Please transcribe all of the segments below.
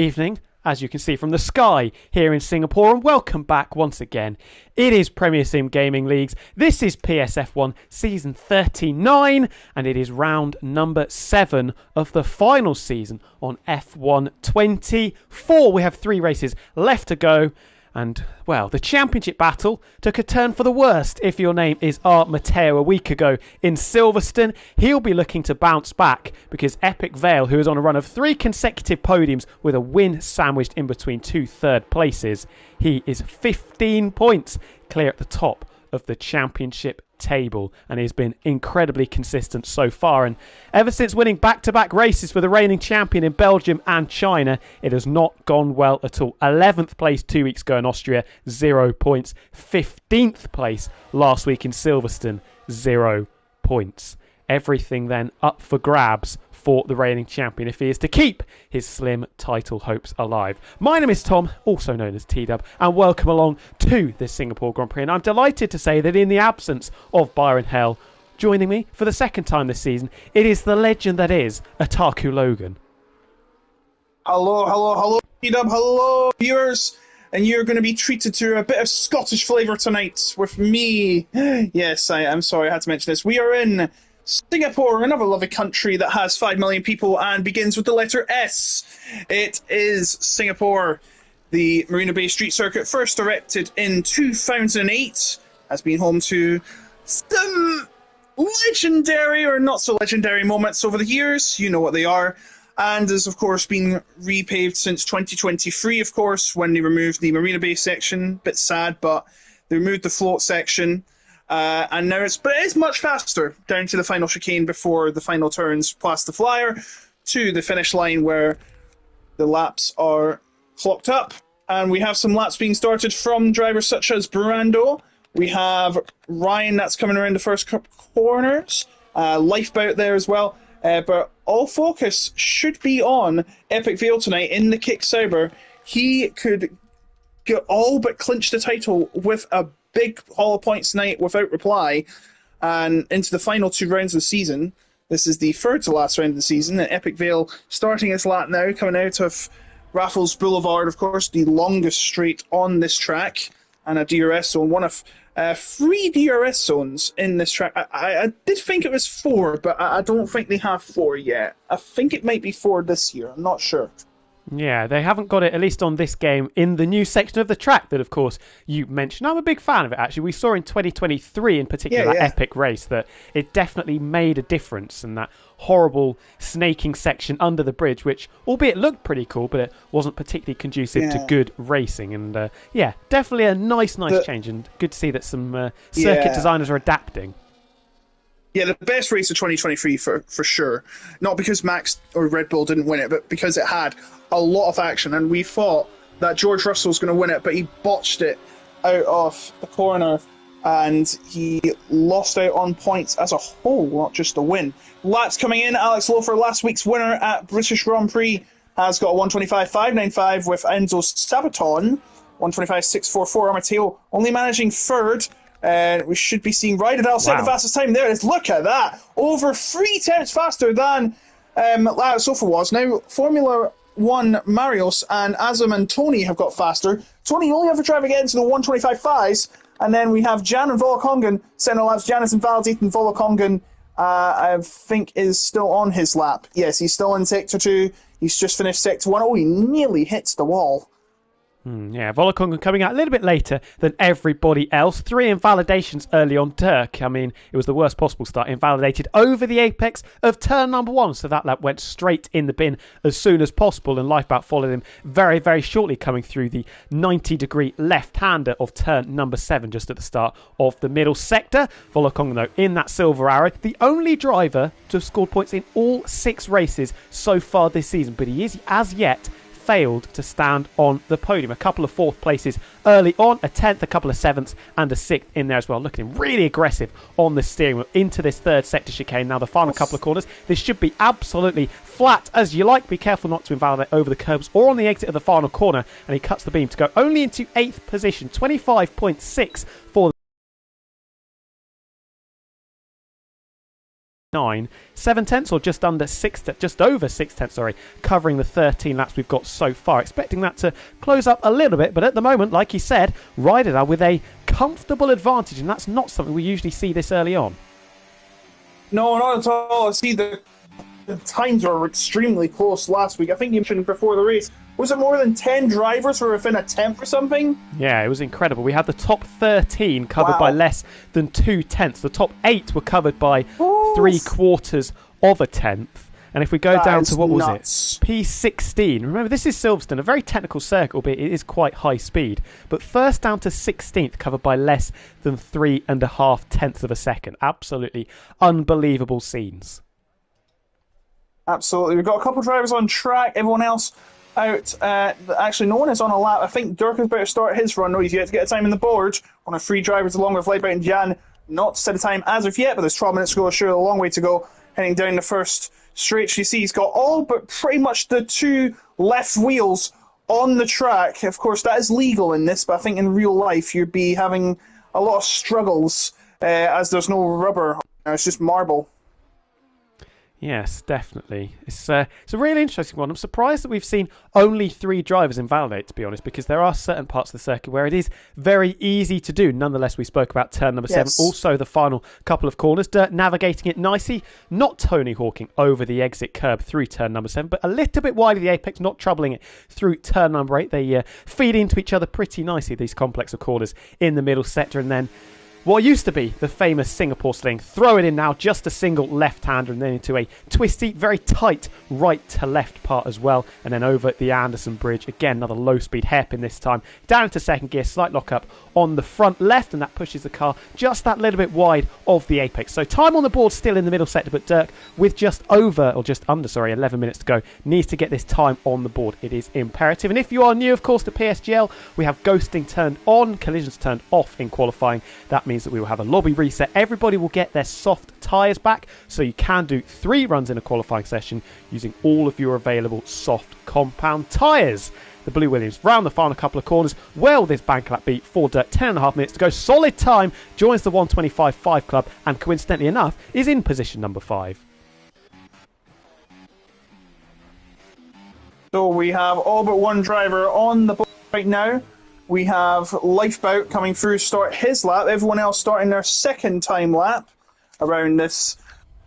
evening, as you can see from the sky here in Singapore, and welcome back once again. It is Premier Sim Gaming Leagues. This is PSF1 Season 39, and it is round number 7 of the final season on F1 24. We have 3 races left to go. And, well, the championship battle took a turn for the worst if your name is Art Mateo a week ago in Silverstone. He'll be looking to bounce back because Epic Vale, who is on a run of 3 consecutive podiums with a win sandwiched in between 2 third places, he is 15 points clear at the top of the championship table, and he's been incredibly consistent so far. And ever since winning back-to-back races for the reigning champion in Belgium and China, it has not gone well at all. 11th place 2 weeks ago in Austria, 0 points. 15th place last week in Silverstone, 0 points. Everything then up for grabs for the reigning champion if he is to keep his slim title hopes alive. My name is Tom, also known as T-Dub, and welcome along to the Singapore Grand Prix. And I'm delighted to say that in the absence of Byron Hell, joining me for the second time this season, it is the legend that is Otaku Logan. Hello, T-Dub, hello, viewers. And you're going to be treated to a bit of Scottish flavour tonight with me. Yes, I'm sorry I had to mention this. We are in Singapore, another lovely country that has 5 million people and begins with the letter S. It is Singapore. The Marina Bay Street Circuit, first erected in 2008, has been home to some legendary or not so legendary moments over the years. You know what they are. And has, of course, been repaved since 2023, of course, when they removed the Marina Bay section. Bit sad, but they removed the float section. And now it is much faster down to the final chicane before the final turns past the flyer to the finish line where the laps are clocked up. And we have some laps being started from drivers such as Brando. We have Ryan that's coming around the first couple corners. Lifeboat there as well. But all focus should be on Epic Vale tonight in the Kick Sauber. He could get all but clinch the title with a big haul of points tonight without reply, and into the final 2 rounds of the season. This is the third to last round of the season, and Epic Vale starting its lap now, coming out of Raffles Boulevard, of course, the longest straight on this track, and a DRS zone, one of 3 DRS zones in this track. I did think it was 4, but I don't think they have 4 yet. I think it might be 4 this year, I'm not sure. Yeah, they haven't got it, at least on this game, in the new section of the track that, of course, you mentioned. I'm a big fan of it, actually. We saw in 2023, in particular, that epic race, that it definitely made a difference. And that horrible snaking section under the bridge, which, albeit looked pretty cool, but it wasn't particularly conducive to good racing. And, yeah, definitely a nice change. And good to see that some circuit designers are adapting. Yeah, the best race of 2023 for sure. Not because Max or Red Bull didn't win it, but because it had a lot of action. And we thought that George Russell was going to win it, but he botched it out of the corner and he lost out on points as a whole, not just a win. Laps coming in. Alex Lofer, last week's winner at British Grand Prix, has got a 125.595 with Enzo Sabaton. 125.644. Mateo only managing third. We should be seeing Ryder set the fastest time there. Look at that. Over 3 tenths faster than Sofa was. Now, Formula 1 Marios and Azam and Tony have got faster. Tony only have to drive again to the 125.5s. And then we have Jan and Volokongan center laps. Jan is invalidating. Volokongan, I think, is still on his lap. Yes, he's still in Sector 2. He's just finished Sector 1. Oh, he nearly hits the wall. Yeah, Volokongan coming out a little bit later than everybody else. 3 invalidations early on. Dirk, I mean, it was the worst possible start. Invalidated over the apex of turn number 1. So that lap went straight in the bin as soon as possible. And Lifeboat followed him very, very shortly, coming through the 90-degree left-hander of turn number 7, just at the start of the middle sector. Volokongan, though, in that silver arrow, the only driver to have scored points in all 6 races so far this season. But he is, as yet, failed to stand on the podium. A couple of 4th places early on, a 10th, a couple of 7ths, and a 6th in there as well. Looking really aggressive on the steering wheel into this 3rd sector chicane. Now the final couple of corners, this should be absolutely flat as you like. Be careful not to invalidate over the curbs or on the exit of the final corner, and he cuts the beam to go only into 8th position. 25.6 for 7/10 or just under just over 6/10, covering the 13 laps we've got so far. Expecting that to close up a little bit, but at the moment, like you said, Ryder with a comfortable advantage, and that's not something we usually see this early on. No, not at all. I see the times were extremely close last week. I think you mentioned before the race, was it more than 10 drivers were within a tenth or something? Yeah, it was incredible. We had the top 13 covered by less than 2/10. The top 8 were covered by 3/4 of a tenth. And if we go down to, what was it? P16. Remember, this is Silverstone, a very technical circuit, albeit it is quite high speed. But first down to 16th, covered by less than 3.5 tenths of a second. Absolutely unbelievable scenes. Absolutely. We've got a couple of drivers on track. Everyone else out. Actually, no one is on a lap. I think Dirk is about to start his run. No, he's yet to get a time on the board. One of 3 drivers along with Lightbout and Jan. Not set a time as of yet, but there's 12 minutes to go. Sure, a long way to go. Heading down the first straight. You see he's got all but pretty much the 2 left wheels on the track. Of course, that is legal in this, but I think in real life you'd be having a lot of struggles as there's no rubber. It's just marble. Yes, definitely. It's a really interesting one. I'm surprised that we've seen only 3 drivers invalidate, to be honest, because there are certain parts of the circuit where it is very easy to do. Nonetheless, we spoke about turn number 7. Also, the final couple of corners. Dirt navigating it nicely, not Tony Hawking over the exit curb through turn number 7, but a little bit wide of the apex, not troubling it through turn number 8. They feed into each other pretty nicely, these complex of corners in the middle sector, and then what used to be the famous Singapore sling, throw it in now, just a single left-hander, and then into a twisty, very tight right-to-left part as well, and then over the Anderson Bridge. Again, another low-speed hairpin this time. Down into second gear, slight lock-up on the front left, and that pushes the car just that little bit wide of the apex. So time on the board still in the middle sector, but Dirk, with just under 11 minutes to go, needs to get this time on the board. It is imperative. And if you are new, of course, to PSGL, we have ghosting turned on, collisions turned off in qualifying. That means that we will have a lobby reset. Everybody will get their soft tyres back, so you can do 3 runs in a qualifying session using all of your available soft compound tyres. The Blue Williams round the final couple of corners. Well, this bank lap beat for Dirt. 10.5 minutes to go. Solid time. Joins the 1:25.5 club, and coincidentally enough, is in position number 5. So we have all but 1 driver on the board right now. We have Lifeboat coming through to start his lap. Everyone else starting their second time lap around this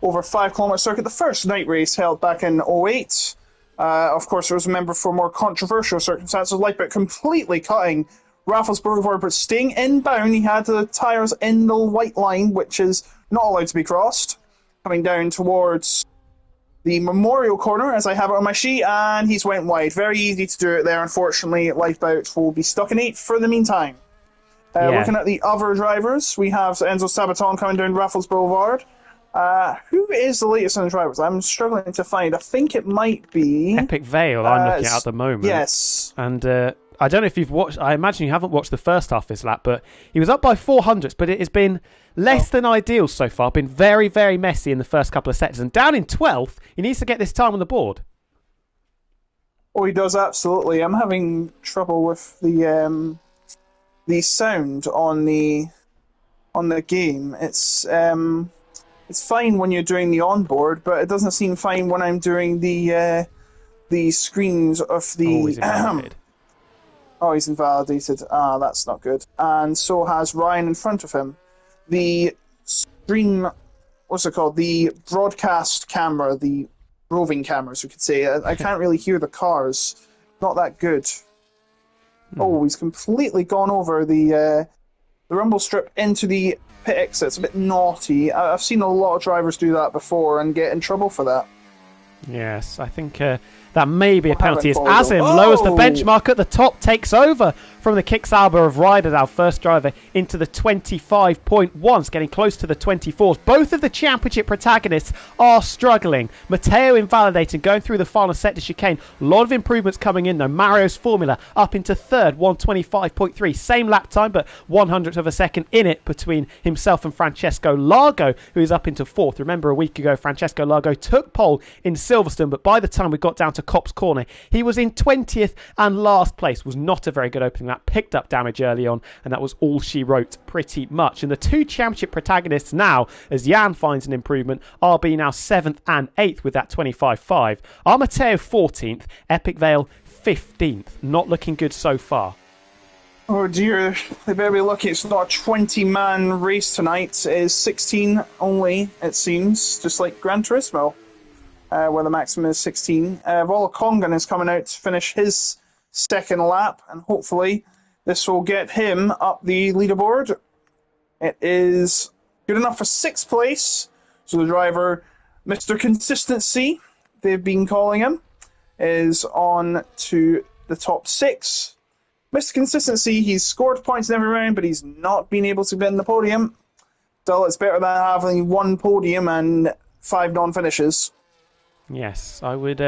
over 5-kilometre circuit. The first night race held back in 2008. Of course, it was a member for more controversial circumstances. Lifeboat completely cutting Raffles Boulevard, but staying inbound. He had the tyres in the white line, which is not allowed to be crossed. Coming down towards the Memorial corner, as I have it on my sheet, and he's went wide. Very easy to do it there. Unfortunately, Lifeboat will be stuck in 8th for the meantime. Looking at the other drivers, we have Enzo Sabaton coming down Raffles Boulevard. Who is the latest on the drivers? I'm struggling to find. I think it might be Epic Vale. I'm looking at the moment. Yes. And I don't know if you've watched. I imagine you haven't watched the first half of this lap, but he was up by 400s, but it has been less than ideal so far. Been very, very messy in the first couple of sectors, and down in 12th, he needs to get this time on the board. Oh, he does, absolutely. I'm having trouble with the sound on the game. It's fine when you're doing the onboard, but it doesn't seem fine when I'm doing the screens of the. Oh, he's invalidated. Oh, he's invalidated. Ah, that's not good. And so has Ryan in front of him. The screen, what's it called? The broadcast camera, the roving cameras, we could say. I can't really hear the cars. Not that good. Oh, he's completely gone over the rumble strip into the pit exit. It's a bit naughty. I've seen a lot of drivers do that before and get in trouble for that. Yes, I think that may be a penalty as Azim lowers the benchmark at the top, takes over from the Kicksauber of Ryder, our first driver, into the 25.1s, getting close to the 24s. Both of the championship protagonists are struggling. Matteo invalidating, going through the final sector chicane. A lot of improvements coming in though. Mario's Formula up into third, 1:25.3. Same lap time, but 100th of a second in it between himself and Francesco Largo, who is up into fourth. Remember, a week ago, Francesco Largo took pole in Silverstone, but by the time we got down to Copse Corner. He was in 20th and last place. Was not a very good opening lap. Picked up damage early on, and that was all she wrote pretty much. And the two championship protagonists now, as Jan finds an improvement, RB now 7th and 8th with that 25.5. Armateo 14th, Epic Vale 15th. Not looking good so far. Oh dear, they better be lucky it's not a 20-man race tonight. It is 16 only, it seems, just like Gran Turismo, where the maximum is 16. Volakongan is coming out to finish his second lap, and hopefully this will get him up the leaderboard. It is good enough for 6th place, so the driver, Mr. Consistency, they've been calling him, is on to the top 6. Mr. Consistency, he's scored points in every round, but he's not been able to win the podium. Still, it's better than having one podium and 5 non-finishes. Yes, I would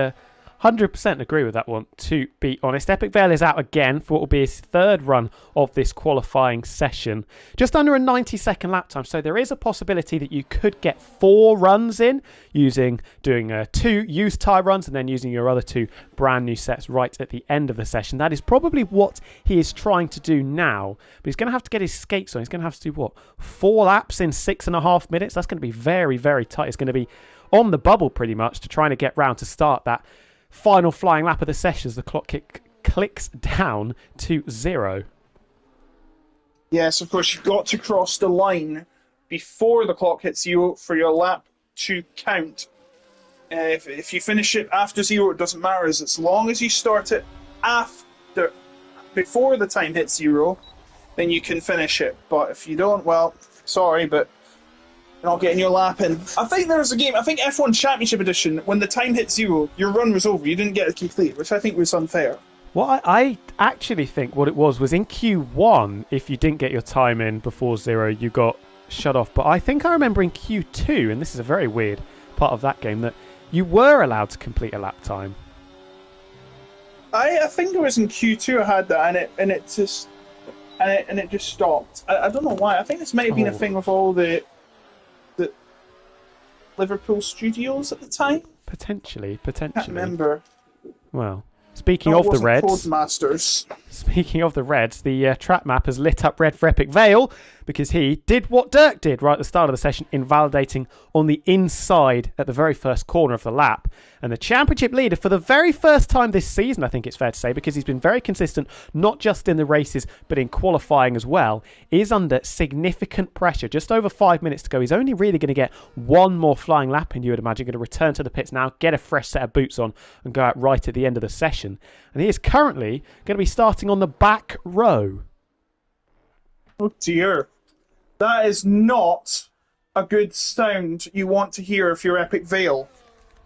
100% agree with that one, to be honest. Epic Vale is out again for what will be his 3rd run of this qualifying session. Just under a 90-second lap time, so there is a possibility that you could get 4 runs in doing 2 used tyre runs and then using your other 2 brand new sets right at the end of the session. That is probably what he is trying to do now, but he's going to have to get his skates on. He's going to have to do, 4 laps in 6.5 minutes? That's going to be very, very tight. It's going to be on the bubble pretty much to try to get round to start that final flying lap of the session as the clock clicks down to 0. Yes, of course, you've got to cross the line before the clock hits 0 for your lap to count. If you finish it after 0, it doesn't matter. As long as you start it before the time hits 0, then you can finish it. But if you don't, well, sorry, but you're not getting your lap in. I think there was a game, I think F1 Championship Edition, when the time hit 0, your run was over. You didn't get it complete, which I think was unfair. Well, I actually think what it was in Q1, if you didn't get your time in before 0, you got shut off. But I think I remember in Q2, and this is a very weird part of that game, that you were allowed to complete a lap time. I think it was in Q2 I had that, and it just stopped. I don't know why. I think this might have been a thing with all the Liverpool studios at the time. Potentially. I can't remember. Well, speaking of the Reds, Codemasters. Speaking of the Reds, the track map has lit up red for Epic Vale because he did what Dirk did right at the start of the session, invalidating on the inside at the very first corner of the lap. And the championship leader, for the very first time this season, I think it's fair to say, because he's been very consistent, not just in the races, but in qualifying as well, is under significant pressure. Just over 5 minutes to go. He's only really going to get one more flying lap, and you would imagine going to return to the pits now, get a fresh set of boots on, and go out right at the end of the session. And he is currently going to be starting on the back row. Oh dear. That is not a good sound you want to hear if you're Epic Vale.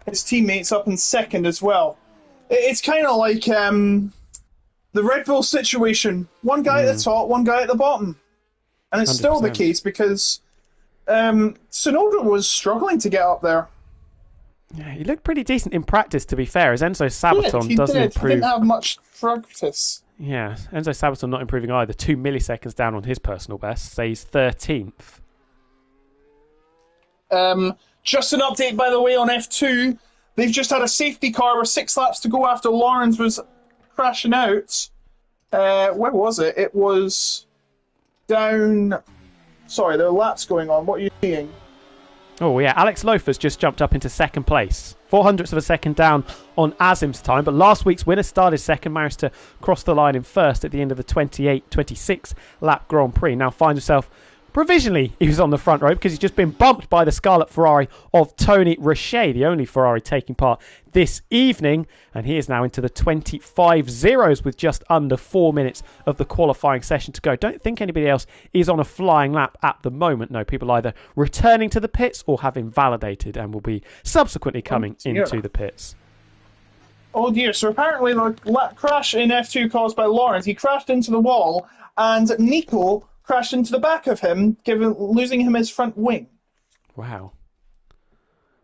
His teammates up in 2nd as well. It's kind of like the Red Bull situation. One guy at the top, one guy at the bottom. And it's 100%. Still the case because Tsunoda was struggling to get up there. Yeah, he looked pretty decent in practice, to be fair, as Enzo Sabaton doesn't improve. He didn't have much practice. Yeah, Enzo Sabaton not improving either. 2 milliseconds down on his personal best. Stays 13th. Just an update, by the way, on F2. They've just had a safety car with 6 laps to go after Lawrence was crashing out. Where was it? It was down... Sorry, there are laps going on. What are you seeing? Oh, yeah. Alex Loafers just jumped up into 2nd place. 0.04 of a second down on Azim's time. But last week's winner started 2nd, managed to cross the line in 1st at the end of the 26 lap Grand Prix. Now finds himself provisionally, he was on the front row because he's just been bumped by the Scarlet Ferrari of Tony Richet, the only Ferrari taking part this evening. And he is now into the 25.0s with just under 4 minutes of the qualifying session to go. Don't think anybody else is on a flying lap at the moment. No, people either returning to the pits or have invalidated and will be subsequently coming into the pits. Oh dear, so apparently the crash in F2 caused by Lawrence, he crashed into the wall and Nico crashed into the back of him, losing him his front wing. Wow.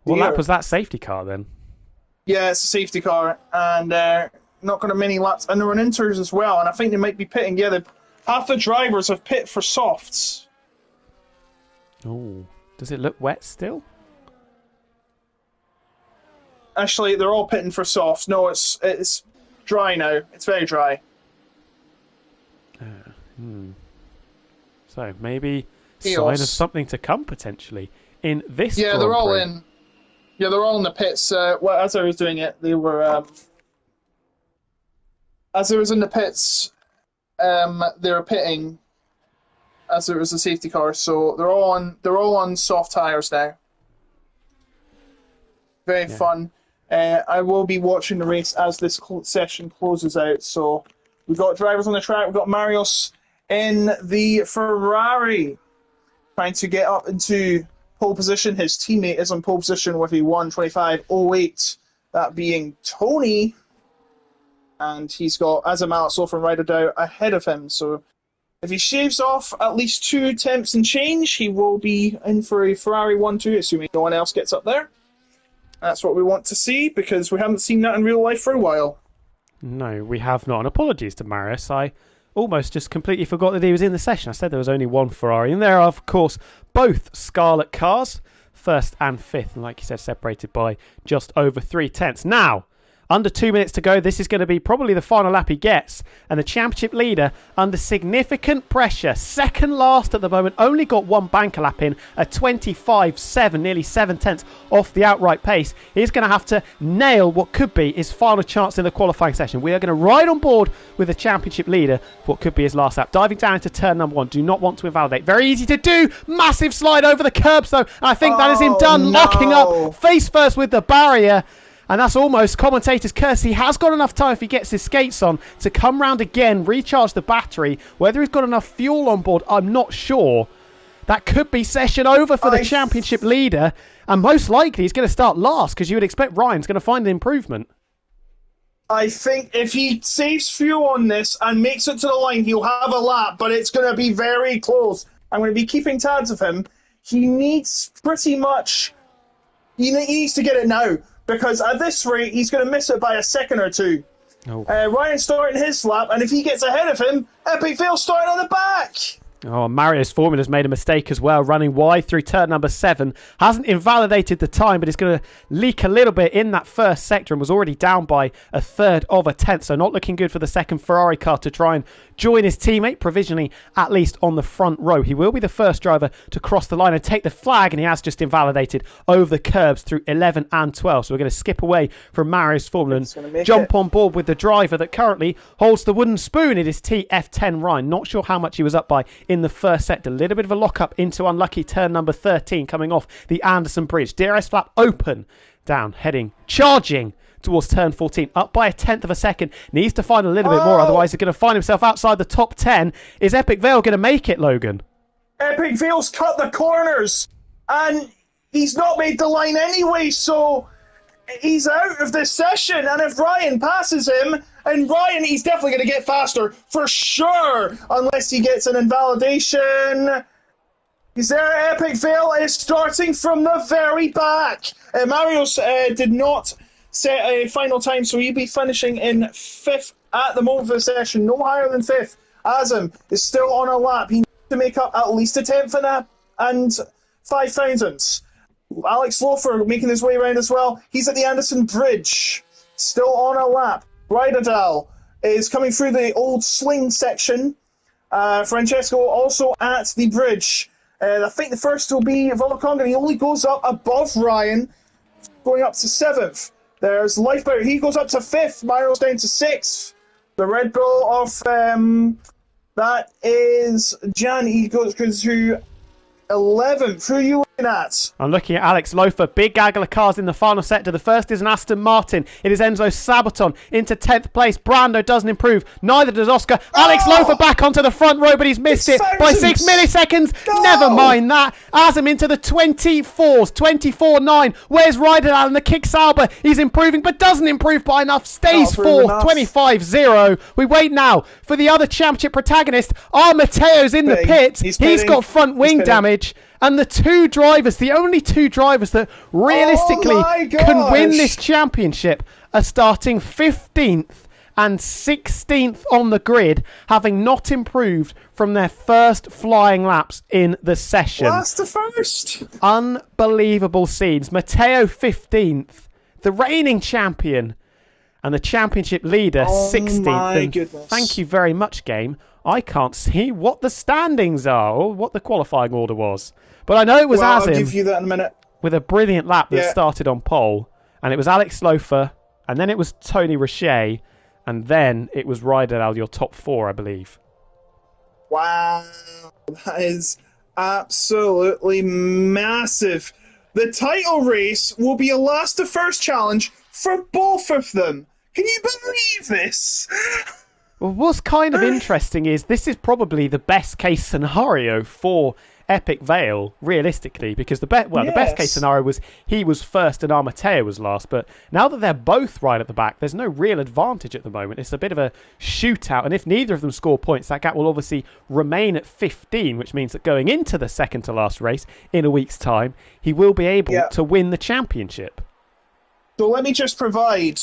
What lap was that safety car then? Yeah, it's a safety car, and not going to many laps. And there were inters as well, and I think they might be pitting. Yeah, half the drivers have pit for softs. Oh, does it look wet still? Actually, they're all pitting for soft. No, it's dry now. It's very dry. So maybe Chaos. sign of something to come potentially in this. Yeah, Grand they're all Prix. in. Yeah, they're all in the pits. Well, as I was doing it, they were. As I was in the pits, they were pitting. As there was a safety car, so they're all on soft tires now. Very fun. I will be watching the race as this session closes out. So we've got drivers on the track. We've got Marius in the Ferrari trying to get up into pole position. His teammate is on pole position with a 1:25.08, that being Tony. And he's got Azam Alexlofer and Ryder Dow ahead of him. So if he shaves off at least 2 attempts and change, he will be in for a Ferrari 1-2, assuming no one else gets up there. That's what we want to see, because we haven't seen that in real life for a while. No, we have not. And apologies to Marius. I almost just completely forgot that he was in the session. I said there was only one Ferrari. And there are, of course, both Scarlet cars, first and fifth. And like you said, separated by just over 3/10. Now, under 2 minutes to go, this is going to be probably the final lap he gets. And the championship leader, under significant pressure, second last at the moment, only got one banker lap in, a 25.7, nearly 7/10 off the outright pace. He's going to have to nail what could be his final chance in the qualifying session. We are going to ride on board with the championship leader for what could be his last lap. Diving down into turn number 1, do not want to invalidate. Very easy to do. Massive slide over the curbs, though. And I think that is him done, locking up face first with the barrier. And that's almost commentator's curse. He has got enough time if he gets his skates on to come round again, recharge the battery. Whether he's got enough fuel on board, I'm not sure. That could be session over for the championship leader. And most likely he's going to start last, because you would expect Ryan's going to find an improvement. I think if he saves fuel on this and makes it to the line, he'll have a lap, but it's going to be very close. I'm going to be keeping tabs of him. He needs pretty much... He needs to get it now. Because at this rate, he's going to miss it by a second or two. Oh. Ryan's starting his lap, and if he gets ahead of him, Epic Fail's starting on the back. Oh, Marius Formula's made a mistake as well, running wide through turn number 7. Hasn't invalidated the time, but is going to leak a little bit in that first sector and was already down by a third of a tenth. So not looking good for the second Ferrari car to try and join his teammate, provisionally at least on the front row. He will be the first driver to cross the line and take the flag, and he has just invalidated over the curbs through 11 and 12. So we're going to skip away from Marius Formula and jump on board with the driver that currently holds the wooden spoon. It is TF10 Ryan. Not sure how much he was up by in the first sector. A little bit of a lock-up into unlucky turn number 13 coming off the Anderson Bridge. DRS flap open, down, heading, charging towards turn 14, up by a tenth of a second. Needs to find a little bit more, otherwise he's going to find himself outside the top 10. Is Epic Veil going to make it, Logan? Epic Veil's cut the corners, and he's not made the line anyway, so he's out of this session. And if Ryan passes him, and Ryan, he's definitely going to get faster, for sure, unless he gets an invalidation. He's there. Epic Veil is starting from the very back. Marius did not set a final time, so he'll be finishing in 5th at the moment of the session, no higher than 5th. Azam is still on a lap. He needs to make up at least a 10th and 5 thousandths. Alex Lofer making his way around as well. He's at the Anderson Bridge, still on a lap. Rydadal is coming through the old sling section. Francesco also at the bridge. I think the first will be Volokong, and he only goes up above Ryan, going up to 7th. There's Lifeboat, he goes up to 5th. Myro's down to 6th. The Red Bull of that is Jan. He goes to 11th. Who are you looking at? I'm looking at Alex Lofer. Big gaggle of cars in the final sector. The first is an Aston Martin. It is Enzo Sabaton into 10th place. Brando doesn't improve. Neither does Oscar. Alex Lofer back onto the front row, but he's missed it by 6 milliseconds. No. Never mind that. Azam into the 24s. 24.9. Where's Rydal in the kick Sauber? He's improving, but doesn't improve by enough. Stays 4th. 25.0. We wait now for the other championship protagonist. Mateo's in the pit. He's got front wing damage. And the two drivers, the only two drivers that realistically can win this championship, are starting 15th and 16th on the grid, having not improved from their first flying laps in the session. That's the first. Unbelievable scenes. Mateo 15th. the reigning champion and the championship leader, 16th. My And goodness. thank you very much, game. I can't see what the standings are or what the qualifying order was. But I know it was Well, I'll Azim give you that in a minute. with a brilliant lap that Yeah. started on pole. And it was Alex Lofer, and then it was Tony Richet, and then it was Rydell, your top four, I believe. Wow, that is absolutely massive. The title race will be a last to first challenge for both of them. Can you believe this? Well, what's kind of interesting is this is probably the best case scenario for Epic Vale, realistically, because the best case Yes. scenario was he was first and Armateo was last. But now that they're both right at the back, there's no real advantage at the moment. It's a bit of a shootout, and if neither of them score points, that gap will obviously remain at 15, which means that going into the second to last race in a week's time, he will be able to win the championship. So let me just provide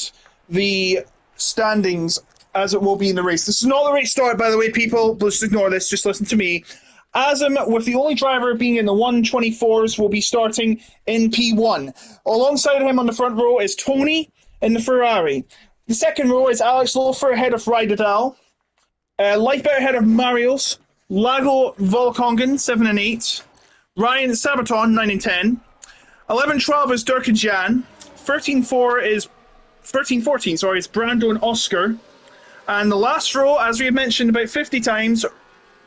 the standings as it will be in the race. This is not the race start, by the way, people. Just ignore this. Just listen to me. Azim, with the only driver being in the 124s, will be starting in P1. Alongside him on the front row is Tony in the Ferrari. The second row is Alex Lofer ahead of Rydell. Lightbit ahead of Marios. Lago Volkongen, 7 and 8. Ryan Sabaton, 9 and 10. 11-12 is Dirk and Jan. 13-14 is Brando and Oscar. And the last row, as we have mentioned about 50 times,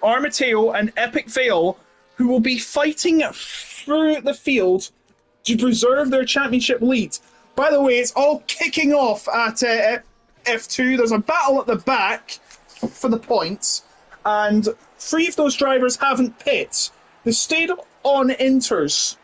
Armateo and Epic Vale, who will be fighting through the field to preserve their championship lead. By the way, it's all kicking off at F2. There's a battle at the back for the points, and 3 of those drivers haven't pit. They stayed on inters.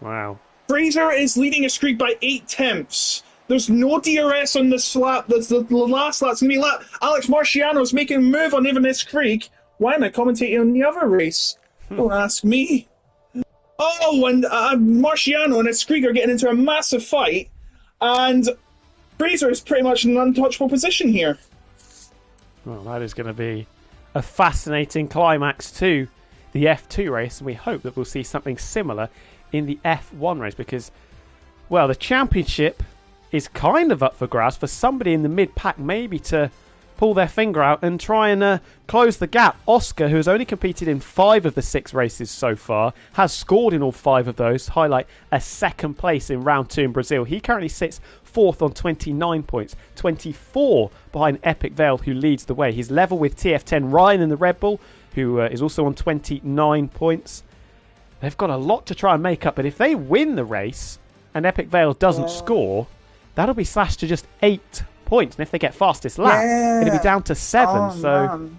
Wow. Fraser is leading a streak by 8 tenths. There's no DRS on this lap. That's the last lap's going to be lap. Alex Marciano's making a move on even this creek. Why am I commentating on the other race? Don't ask me. Oh, and Marciano and Escrig are getting into a massive fight. And Fraser is pretty much in an untouchable position here. Well, that is going to be a fascinating climax to the F2 race, and we hope that we'll see something similar in the F1 race because, well, the championship is kind of up for grabs for somebody in the mid-pack maybe to pull their finger out and try and close the gap. Oscar, who has only competed in 5 of the 6 races so far, has scored in all 5 of those, highlight a second place in round 2 in Brazil. He currently sits 4th on 29 points, 24 behind Epic Vale, who leads the way. He's level with TF10 Ryan in the Red Bull, who is also on 29 points. They've got a lot to try and make up, but if they win the race and Epic Vale doesn't score, that'll be slashed to just 8 points. And if they get fastest lap, it'll be down to 7. Man.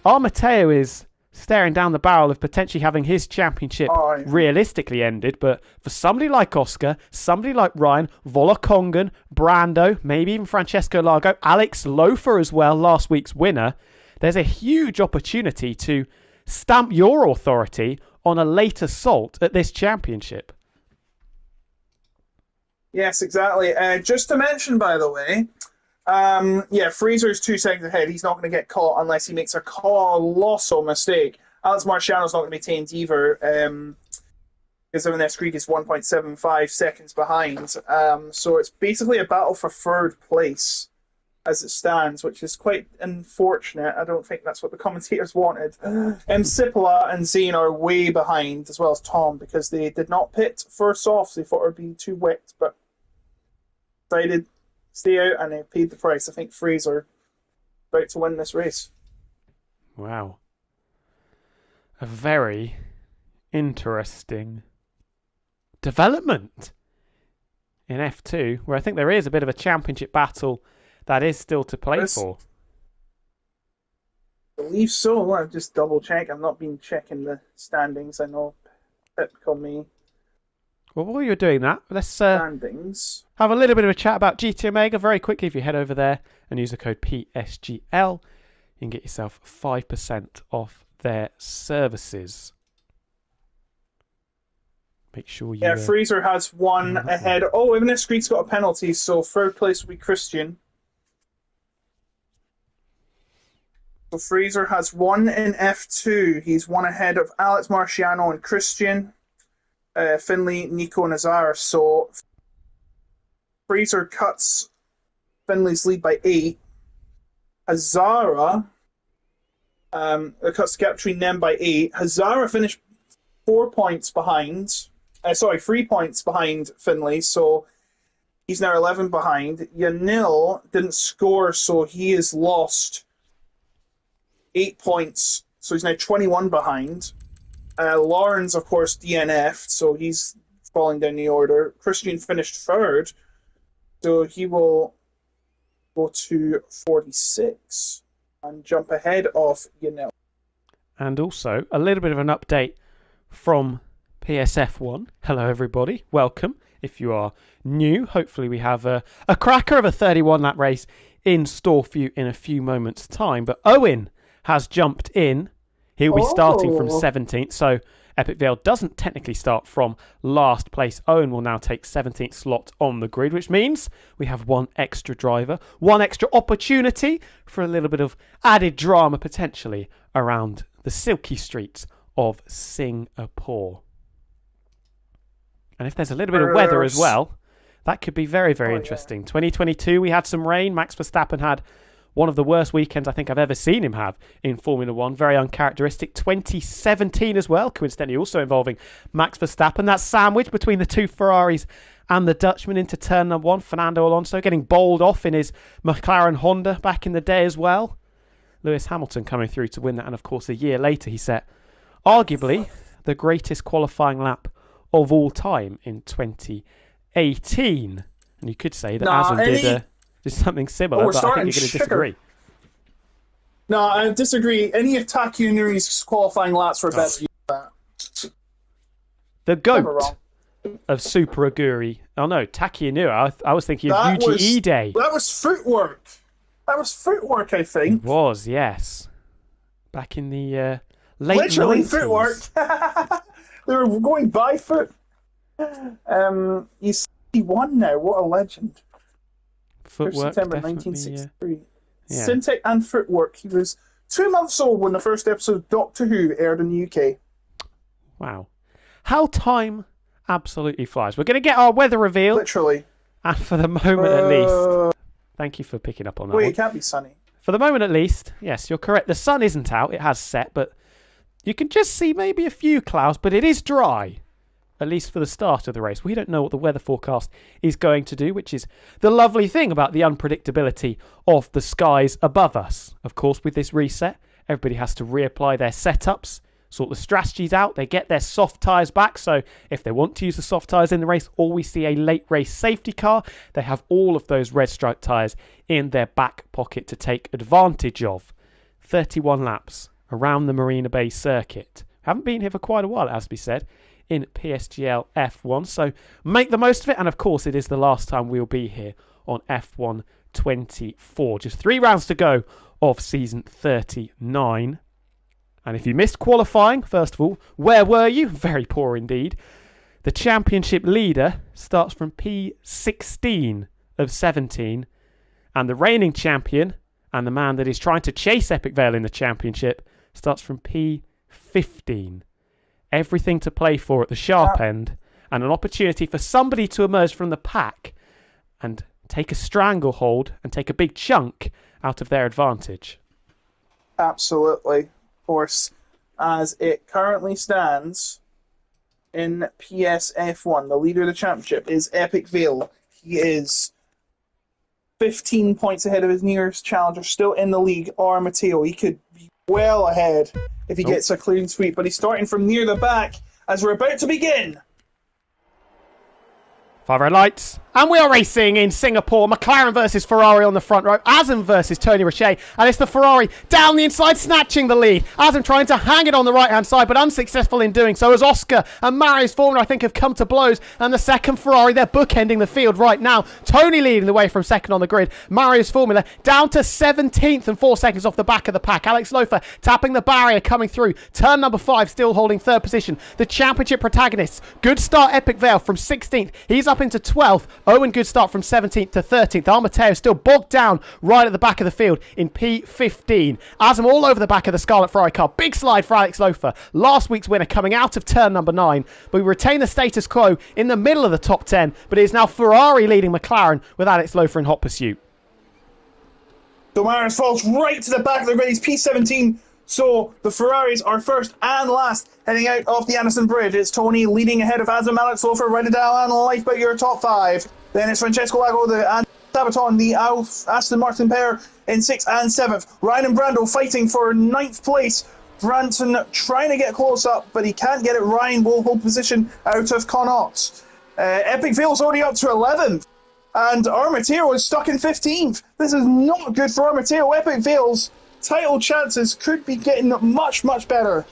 Armateo is staring down the barrel of potentially having his championship realistically ended. But for somebody like Oscar, somebody like Ryan, Volokongan, Brando, maybe even Francesco Largo, Alex Lofer as well, last week's winner, there's a huge opportunity to stamp your authority on a late assault at this championship. Yes, exactly. Just to mention, by the way, Fraser's 2 seconds ahead. He's not going to get caught unless he makes a colossal mistake. Alex Marciano's not going to be tamed either, because Evan Creek is 1.75 seconds behind. So it's basically a battle for third place as it stands, which is quite unfortunate. I don't think that's what the commentators wanted. Sipola and Zane are way behind, as well as Tom, because they did not pit first off. They thought it would be too wet, but decided to stay out, and they paid the price. I think Fraser about to win this race. Wow. A very interesting development in F2, where I think there is a bit of a championship battle that is still to play for. I believe so. I'll just double check. I've not been checking the standings. I know typical me. Well, while you're doing that, let's Standings. have a little bit of a chat about GT Omega very quickly. If you head over there and use the code PSGL, you can get yourself 5% off their services. Make sure you... Fraser has 1 ahead. Oh, even if Screek's got a penalty, so third place will be Christian. So Fraser has 1 in F2. He's 1 ahead of Alex Marciano and Christian. Finley, Nico, and Azar. So Fraser cuts Finley's lead by 8. Hazara cuts the gap between them by 8. Hazara finished 3 points behind Finley, so he's now 11 behind. Yanil didn't score, so he has lost 8 points, so he's now 21 behind. Lawrence, of course, DNF'd, so he's falling down the order. Christian finished 3rd, so he will go to 46 and jump ahead of Yanil. And also, a little bit of an update from PSF1. Hello, everybody. Welcome. If you are new, hopefully we have a cracker of a 31-lap race in store for you in a few moments' time. But Owen has jumped in. He'll be starting from 17th, so Epic Vale doesn't technically start from last place. Owen will now take 17th slot on the grid, which means we have one extra driver, one extra opportunity for a little bit of added drama potentially around the silky streets of Singapore. And if there's a little bit of weather as well, that could be very, very interesting. Yeah. 2022, we had some rain. Max Verstappen had one of the worst weekends I think I've ever seen him have in Formula 1. Very uncharacteristic. 2017 as well, coincidentally also involving Max Verstappen. That sandwich between the two Ferraris and the Dutchman into turn number 1. Fernando Alonso getting bowled off in his McLaren Honda back in the day as well. Lewis Hamilton coming through to win that. And of course, a year later, he set arguably the greatest qualifying lap of all time in 2018. And you could say that Azam did something similar, but I think you're going to disagree. No, I disagree. Any of Taki Inuri's qualifying laps were better than that. The GOAT of Super Aguri. Oh no, Taki Inuri. I was thinking of UGE Day. That was footwork. I think. It was, yes. Back in the late Literally 90s. Footwork. They were going by foot. He's 61 now. What a legend. Footwork, September 1963. Syntec and Footwork. He was 2 months old when the first episode of Doctor Who aired in the UK. Wow. How time absolutely flies. We're going to get our weather reveal. Literally. And for the moment at least. Thank you for picking up on that. Wait, it can't be sunny. For the moment at least, yes, you're correct. The sun isn't out. It has set, but you can just see maybe a few clouds, but it is dry. At least for the start of the race. We don't know what the weather forecast is going to do, which is the lovely thing about the unpredictability of the skies above us. Of course, with this reset, everybody has to reapply their setups, sort the strategies out. They get their soft tyres back, so if they want to use the soft tyres in the race, or we see a late race safety car, they have all of those red stripe tyres in their back pocket to take advantage of. 31 laps around the Marina Bay circuit. Haven't been here for quite a while, it has to be said, in PSGL F1, so make the most of it. And of course, it is the last time we'll be here on F1 24. Just 3 rounds to go of season 39. And if you missed qualifying, first of all, where were you? Very poor indeed. The championship leader starts from P16 of 17, and the reigning champion and the man that is trying to chase Epic Vale in the championship starts from P15. Everything to play for at the sharp end, and an opportunity for somebody to emerge from the pack and take a stranglehold and take a big chunk out of their advantage. Absolutely. Of course, as it currently stands in PSF1, the leader of the championship is Epic Vale. He is 15 points ahead of his nearest challenger, still in the league, or Matteo. He could be well ahead if he gets a clean sweep, but he's starting from near the back as we're about to begin. 5 red lights. And we are racing in Singapore. McLaren versus Ferrari on the front row. Azam versus Tony Richet. And it's the Ferrari down the inside, snatching the lead. Azam trying to hang it on the right-hand side, but unsuccessful in doing so, as Oscar and Marius Formula, I think, have come to blows. And the second Ferrari, they're bookending the field right now. Tony leading the way from second on the grid. Marius Formula down to 17th and 4 seconds off the back of the pack. Alex Lofer tapping the barrier, coming through. Turn number 5, still holding 3rd position. The championship protagonists. Good start, Epic Vale from 16th. He's up into 12th. Owen, good start from 17th to 13th. Armateo still bogged down right at the back of the field in P15. Azam all over the back of the Scarlet Ferrari car. Big slide for Alex Lofer. Last week's winner coming out of turn number 9. But we retain the status quo in the middle of the top 10. But it is now Ferrari leading McLaren with Alex Lofer in hot pursuit. Domaris falls right to the back of the grid. He's P17. So the Ferraris are first and last heading out of the Anderson Bridge. It's Tony leading ahead of Azam, Alex Lofer, Rydell and Lifeboat, your top 5. Then it's Francesco Lago and Sabaton, the Aston Martin pair in 6th and 7th. Ryan and Brando fighting for 9th place. Branton trying to get close up, but he can't get it. Ryan will hold position out of Connaught. Epic Vale's already up to 11th. And Armateo is stuck in 15th. This is not good for Armateo. Epic Vale's title chances could be getting much, much better.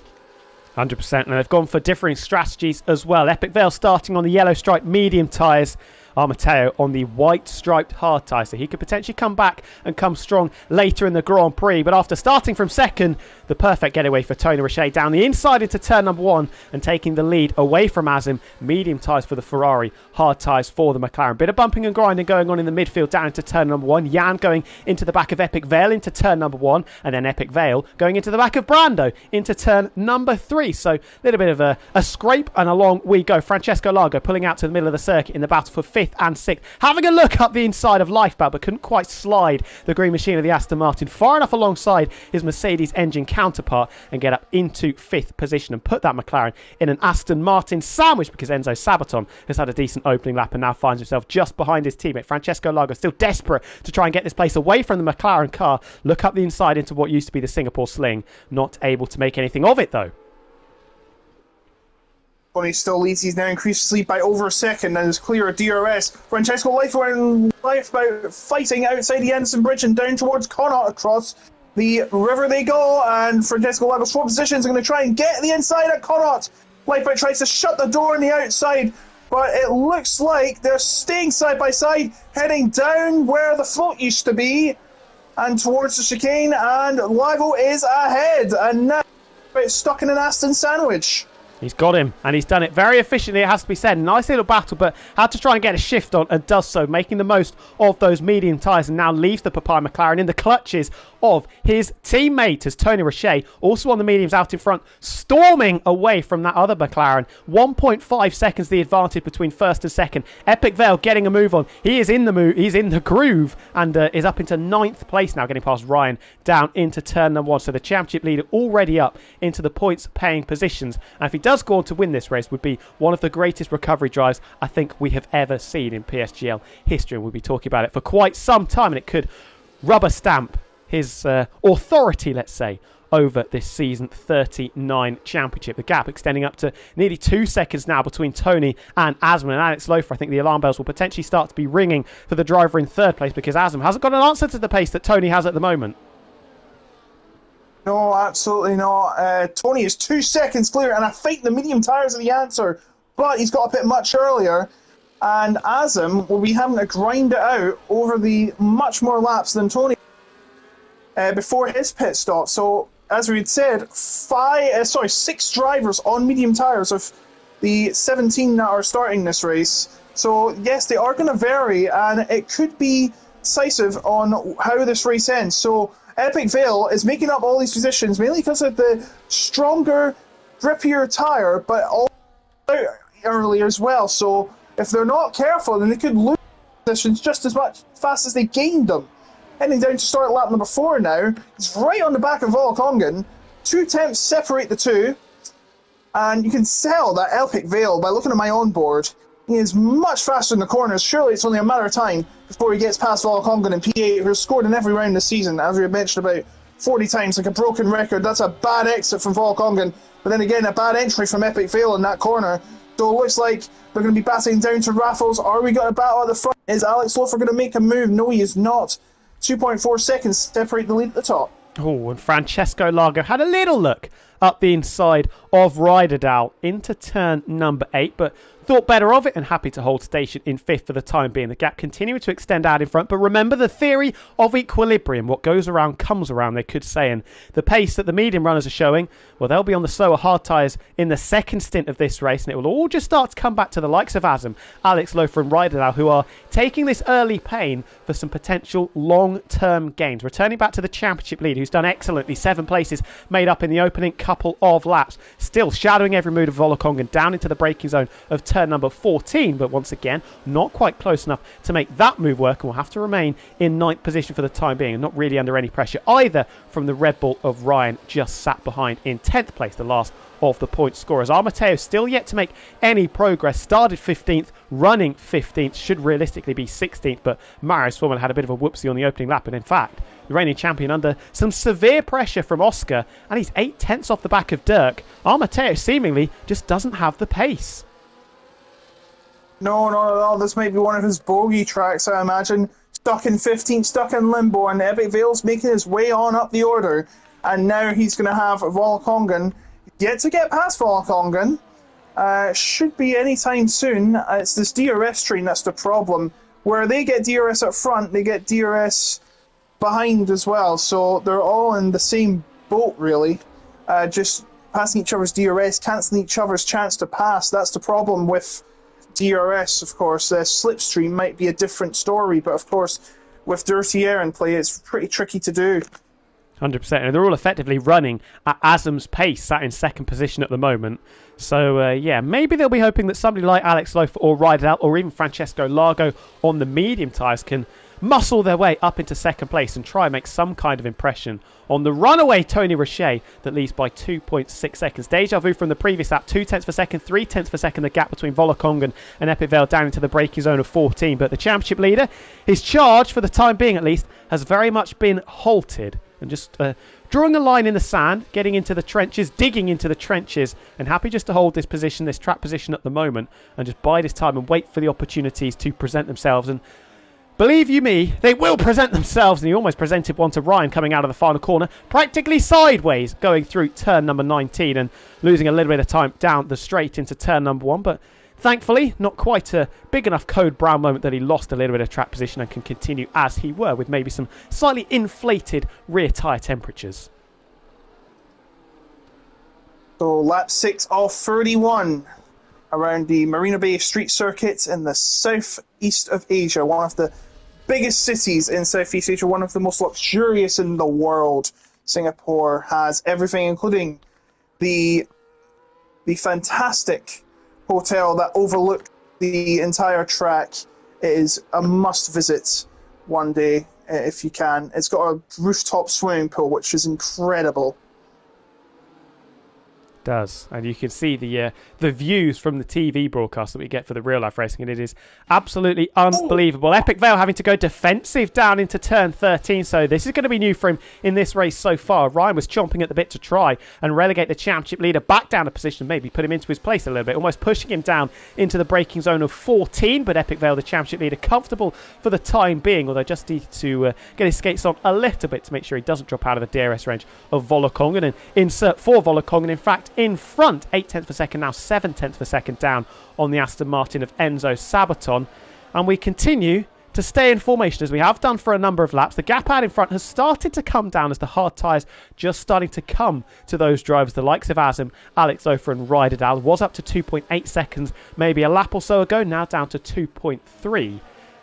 100%, and they've gone for differing strategies as well. Epic Vale starting on the yellow striped medium tyres. Armateo on the white striped hard tyre, so he could potentially come back and come strong later in the Grand Prix. But after starting from second, the perfect getaway for Tony Richet down the inside into turn number 1 and taking the lead away from Azim. Medium tyres for the Ferrari, hard tyres for the McLaren. Bit of bumping and grinding going on in the midfield down into turn number 1. Jan going into the back of Epic Vale into turn number 1, and then Epic Vale going into the back of Brando into turn number 3. So a little bit of a scrape, and along we go. Francesco Lago pulling out to the middle of the circuit in the battle for 5th and 6th. Having a look up the inside of Lifeboat, but couldn't quite slide the green machine of the Aston Martin far enough alongside his Mercedes engine counterpart and get up into 5th position and put that McLaren in an Aston Martin sandwich, because Enzo Sabaton has had a decent opening lap and now finds himself just behind his teammate. Francesco Lago still desperate to try and get this place away from the McLaren car. Look up the inside into what used to be the Singapore Sling. Not able to make anything of it though. Tony still leads. He's now increased his lead by over a second and is clear of DRS. Francesco Lifeboat fighting outside the Anderson Bridge and down towards Connaught across the river they go. And Francesco Lago swap positions are going to try and get the inside at Connaught. Lifeboat tries to shut the door on the outside, but it looks like they're staying side by side, heading down where the float used to be and towards the chicane. And Lago is ahead, and now it's stuck in an Aston sandwich. He's got him, and he's done it very efficiently, it has to be said. Nice little battle, but had to try and get a shift on, and does so, making the most of those medium tyres, and now leaves the Papaya McLaren in the clutches of his teammate as Tony Richet, also on the mediums out in front, storming away from that other McLaren. 1.5 seconds the advantage between first and second. Epic Vale getting a move on. He is in the move, he's in the groove, and is up into 9th place now, getting past Ryan down into turn number 1. So the championship leader already up into the points paying positions. And if he does go on to win this race, would be one of the greatest recovery drives I think we have ever seen in PSGL history, and we'll be talking about it for quite some time, and it could rubber stamp his authority, let's say, over this season 39 championship. The gap extending up to nearly 2 seconds now between Tony and Asman and Alex Lofer. I think the alarm bells will potentially start to be ringing for the driver in 3rd place, because Asman hasn't got an answer to the pace that Tony has at the moment. No, absolutely not. Tony is 2 seconds clear, and I think the medium tyres are the answer, but he's got a bit much earlier, and Azam will be having to grind it out over the much more laps than Tony before his pit stop. So, as we had said, 6 drivers on medium tyres of the 17 that are starting this race. So, yes, they are going to vary, and it could be decisive on how this race ends. So, Epic Vale is making up all these positions mainly because of the stronger, grippier tyre, but all earlier as well. So if they're not careful, then they could lose positions just as much fast as they gained them. Heading down to start lap number 4 now. It's right on the back of Volkongen. 2 temps separate the two, and you can tell that Epic Vale by looking at my onboard. He is much faster in the corners. Surely it's only a matter of time before he gets past Volkongen in P8, who has scored in every round this season, as we have mentioned about 40 times, like a broken record. That's a bad exit from Volkongen, but then again, a bad entry from Epic Vale in that corner. So it looks like they're going to be batting down to Raffles. Are we going to battle at the front? Is Alex Lofer going to make a move? No, he is not. 2.4 seconds separate the lead at the top. Oh, and Francesco Lago had a little look up the inside of Rydell into turn number 8, but thought better of it and happy to hold station in 5th for the time being. The gap continuing to extend out in front, but remember the theory of equilibrium. What goes around comes around, they could say, and the pace that the medium runners are showing, well, they'll be on the slower hard tyres in the second stint of this race, and it will all just start to come back to the likes of Azam, Alex Lofer and Ryder now, who are taking this early pain for some potential long-term gains. Returning back to the championship lead, who's done excellently, 7 places made up in the opening couple of laps, still shadowing every move of Volokongan down into the braking zone of turn number 14, but once again not quite close enough to make that move work, and will have to remain in 9th position for the time being, and not really under any pressure either from the Red Bull of Ryan, just sat behind in 10th place, the last of the point scorers. Armateo still yet to make any progress, started 15th, running 15th, should realistically be 16th, but Marius Foreman had a bit of a whoopsie on the opening lap, and in fact the reigning champion under some severe pressure from Oscar, and he's 8/10 off the back of Dirk. Armateo seemingly just doesn't have the pace. No, not at all. This might be one of his bogey tracks, I imagine. Stuck in 15th, stuck in limbo, and Epic Vale's making his way on up the order. And now he's going to have Volokongan yet to get past Volokongan. Should be any time soon. It's this DRS train that's the problem. Where they get DRS up front, they get DRS behind as well. So they're all in the same boat, really. Just passing each other's DRS, cancelling each other's chance to pass. That's the problem with DRS, of course. Slipstream might be a different story, but of course, with dirty air in play, it's pretty tricky to do. 100%, and they're all effectively running at Azam's pace, sat in second position at the moment. So, yeah, maybe they'll be hoping that somebody like Alex Lofer or Rydell or even Francesco Largo on the medium tyres can muscle their way up into second place and try and make some kind of impression on the runaway Tony Roche that leads by 2.6 seconds. Deja vu from the previous lap, 2/10 per second, 3/10 per second, the gap between Volokongan and Epic Vale down into the braking zone of 14. But the championship leader, his charge, for the time being at least, has very much been halted. And just drawing a line in the sand, getting into the trenches, digging into the trenches, and happy just to hold this position, this track position at the moment, and just bide his time and wait for the opportunities to present themselves. And believe you me, they will present themselves, and he almost presented one to Ryan coming out of the final corner, practically sideways, going through turn number 19 and losing a little bit of time down the straight into turn number 1, but thankfully not quite a big enough Code Brown moment that he lost a little bit of track position and can continue as he were, with maybe some slightly inflated rear tyre temperatures. So lap 6 of 31 around the Marina Bay Street Circuit in the southeast of Asia, one of the biggest cities in Southeast Asia, one of the most luxurious in the world. Singapore has everything, including the fantastic hotel that overlooks the entire track. It is a must visit one day if you can. It's got a rooftop swimming pool, which is incredible. Does, and you can see the views from the TV broadcast that we get for the real life racing, and it is absolutely unbelievable. Epic Vale having to go defensive down into turn 13, so this is going to be new for him in this race so far. Ryan was chomping at the bit to try and relegate the championship leader back down a position, maybe put him into his place a little bit, almost pushing him down into the braking zone of 14, but Epic Vale, the championship leader, comfortable for the time being, although just needs to get his skates on a little bit to make sure he doesn't drop out of the DRS range of Volokongan, and insert for Volokongan, in fact, in front, 8/10 per second, now 7/10 per second down on the Aston Martin of Enzo Sabaton. And we continue to stay in formation as we have done for a number of laps. The gap out in front has started to come down as the hard tyres just starting to come to those drivers, the likes of Azam, Alex Lofer and Rydell. Was up to 2.8 seconds maybe a lap or so ago, now down to 2.3.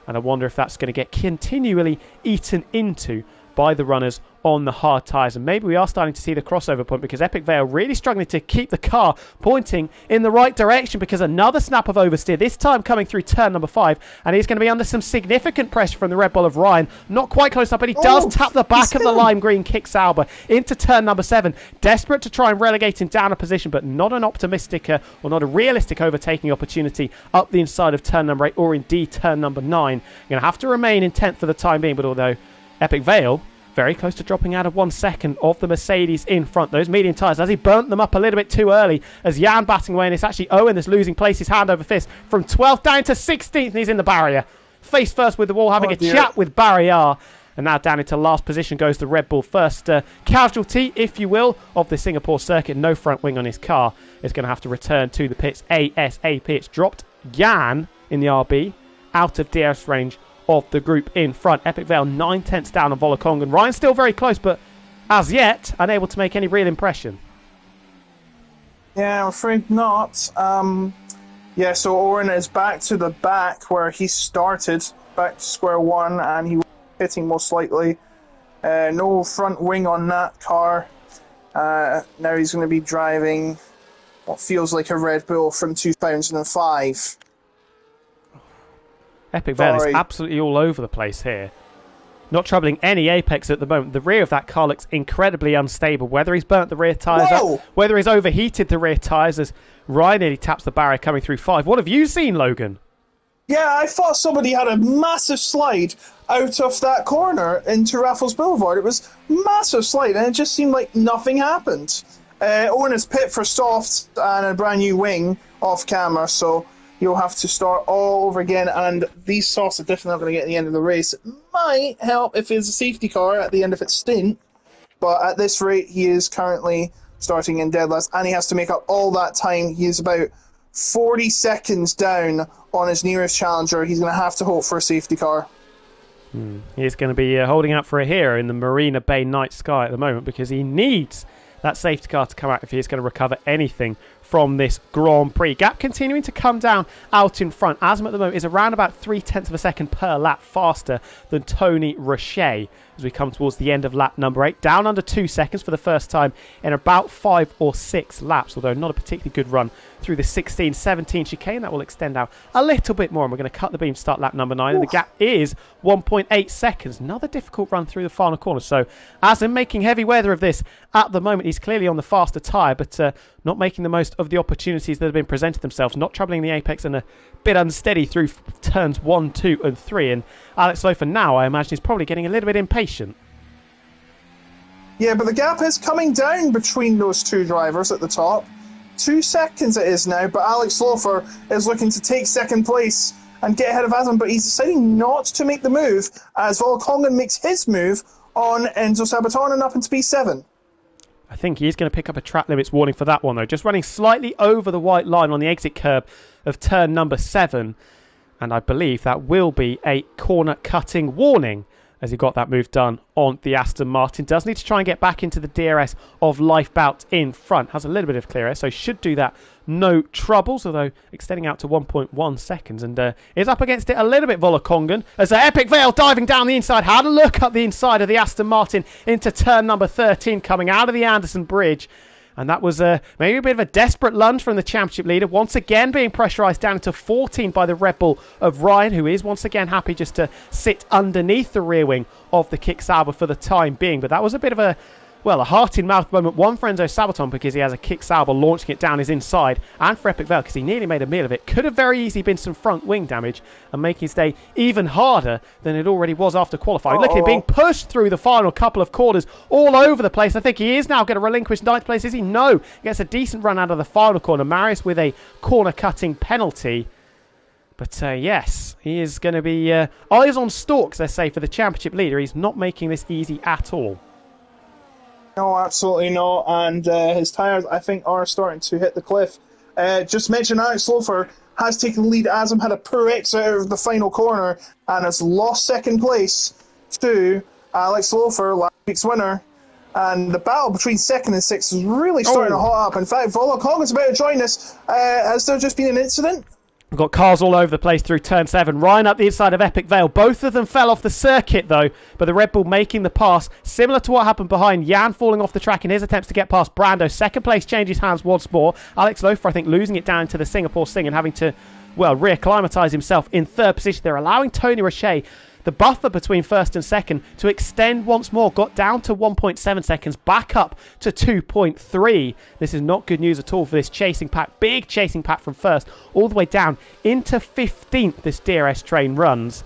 And I wonder if that's going to get continually eaten into by the runners on the hard tyres, and maybe we are starting to see the crossover point, because Epic Vale really struggling to keep the car pointing in the right direction, because another snap of oversteer, this time coming through turn number 5, and he's going to be under some significant pressure from the Red Bull of Ryan. Not quite close up, but he does tap the back of the lime green Kick Sauber into turn number 7, desperate to try and relegate him down a position, but not an optimistic or not a realistic overtaking opportunity up the inside of turn number 8, or indeed turn number 9. Going to have to remain in 10th for the time being, but although Epic Vale very close to dropping out of 1 second of the Mercedes in front. Those medium tyres, as he burnt them up a little bit too early, as Jan batting away, and it's actually Owen that's losing places hand over fist from 12th down to 16th, and he's in the barrier. Face first with the wall, having a chat with Barrier. And now down into last position goes the Red Bull. First casualty, if you will, of the Singapore circuit. No front wing on his car. Is going to have to return to the pits ASAP. It's dropped Jan in the RB out of DRS range of the group in front. Epic Vale 9/10 down on Volakongan. Ryan's still very close, but as yet unable to make any real impression. Yeah, I'm afraid not. Yeah, so Oren is back to the back where he started, back to square one, and he was hitting most likely. No front wing on that car. Now he's going to be driving what feels like a Red Bull from 2005. Epic Vale is absolutely all over the place here. Not troubling any apex at the moment. The rear of that car looks incredibly unstable. Whether he's burnt the rear tyres up, whether he's overheated the rear tyres as Ryan nearly taps the barrier coming through 5. What have you seen, Logan? Yeah, I thought somebody had a massive slide out of that corner into Raffles Boulevard. It was massive slide, and it just seemed like nothing happened. Owen is pit for soft and a brand new wing off camera, so you'll have to start all over again, and these softs are definitely not going to get at the end of the race. It might help if it's a safety car at the end of its stint, but at this rate, he is currently starting in dead last, and he has to make up all that time. He is about 40 seconds down on his nearest challenger. He's going to have to hope for a safety car. He's going to be holding out for a hero in the Marina Bay night sky at the moment because he needs that safety car to come out if he is going to recover anything from this Grand Prix. Gap continuing to come down out in front. Asm at the moment is around about 0.3 of a second per lap faster than Tony Roche as we come towards the end of lap number 8. Down under 2 seconds for the first time in about 5 or 6 laps, although not a particularly good run through the 16-17 chicane. That will extend out a little bit more, and we're going to cut the beam start lap number 9, and the gap is 1.8 seconds. Another difficult run through the final corner. So Asm making heavy weather of this at the moment. He's clearly on the faster tyre, but not making the most of the opportunities that have been presented themselves, not troubling the apex, and a bit unsteady through turns 1, 2 and 3. And Alex Lofer now, I imagine, is probably getting a little bit impatient. Yeah, but the gap is coming down between those two drivers at the top. 2 seconds it is now, but Alex Lofer is looking to take second place and get ahead of Asm, but he's deciding not to make the move as Volakongan makes his move on Enzo Sabaton up into P7. I think he is going to pick up a track limits warning for that one, though. Just running slightly over the white line on the exit curb of turn number 7. And I believe that will be a corner cutting warning as he got that move done on the Aston Martin. Does need to try and get back into the DRS of Lifebout in front. Has a little bit of clear air, so should do that no troubles, although extending out to 1.1 seconds. And is up against it a little bit, Volakongan, as Epic Vale diving down the inside. Had a look up the inside of the Aston Martin into turn number 13, coming out of the Anderson Bridge. And that was maybe a bit of a desperate lunge from the championship leader. Once again being pressurised down to 14 by the Red Bull of Ryan, who is once again happy just to sit underneath the rear wing of the Kick Sauber for the time being. But that was a bit of a heart-in-mouth moment. One for Enzo Sabaton because he has a Kick Sauber launching it down his inside, and for Epic Vale because he nearly made a meal of it. Could have very easily been some front wing damage and making his day even harder than it already was after qualifying. Look at him being pushed through the final couple of corners all over the place. I think he is now going to relinquish ninth place. Is he? No. He gets a decent run out of the final corner. Marius with a corner-cutting penalty. But yes, he is going to be eyes on stalks, they say, for the championship leader. He's not making this easy at all. No, absolutely not. And his tyres, I think, are starting to hit the cliff. Just mention Alex Lofer has taken the lead. Asm had a poor exit out of the final corner and has lost second place to Alex Lofer, last week's winner. And the battle between second and sixth is really starting to hot up. In fact, Volakongan's about to join us. Has there just been an incident? We've got cars all over the place through turn 7. Ryan up the inside of Epic Vale. Both of them fell off the circuit, though, but the Red Bull making the pass. Similar to what happened behind Jan falling off the track in his attempts to get past Brando. Second place changes hands once more. Alex Lofer, I think, losing it down to the Singapore Sting and having to, reacclimatise himself in third position. They're allowing Tony Roche, the buffer between first and second, to extend once more. Got down to 1.7 seconds, back up to 2.3. This is not good news at all for this chasing pack. Big chasing pack from first, all the way down into 15th this DRS train runs.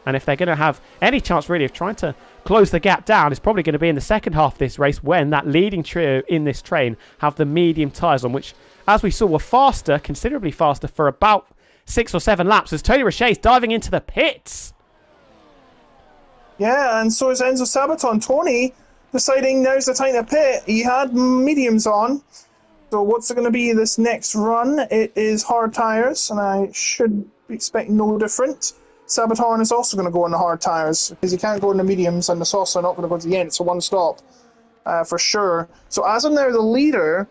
And if they're going to have any chance really of trying to close the gap down, it's probably going to be in the second half of this race when that leading trio in this train have the medium tyres on, which, as we saw, were faster, considerably faster, for about 6 or 7 laps as Tony Roche is diving into the pits. Yeah, and so is Enzo Sabaton. Tony deciding now's the time to pit. He had mediums on. So what's it going to be this next run? It is hard tyres, and I should expect no different. Sabaton is also going to go on the hard tyres, because he can't go in the mediums, and the softs are not going to go to the end. It's a one stop, for sure. So as I'm now the leader,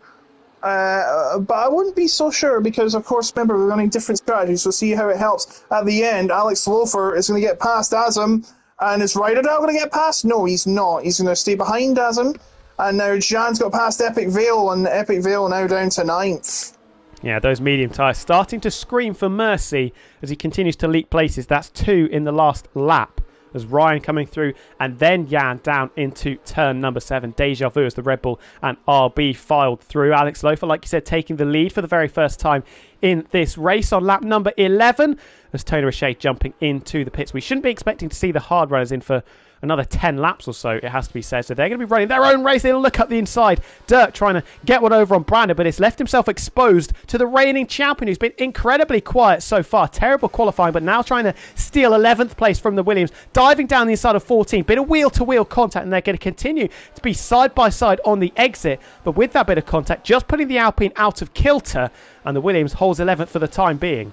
but I wouldn't be so sure, because of course, remember, we're running different strategies, so see how it helps. At the end, Alex Lofer is going to get past Azam, and is Ryder now going to get past? No, he's not. He's going to stay behind Azam. And now Jan's got past Epic Vale, and Epic Vale now down to 9th. Yeah, those medium tyres starting to scream for mercy as he continues to leak places. That's 2 in the last lap. As Ryan coming through, and then Jan down into turn number 7. Deja Vu as the Red Bull and RB filed through. Alex Lofer, like you said, taking the lead for the very first time in this race on lap number 11. As Tony Richet jumping into the pits. We shouldn't be expecting to see the hard runners in for another 10 laps or so, it has to be said. So they're going to be running their own race. They'll look up the inside. Dirk trying to get one over on Brandon, but it's left himself exposed to the reigning champion, who's been incredibly quiet so far. Terrible qualifying, but now trying to steal 11th place from the Williams. Diving down the inside of 14. Bit of wheel-to-wheel contact, and they're going to continue to be side-by-side on the exit. But with that bit of contact, just putting the Alpine out of kilter, and the Williams holds 11th for the time being.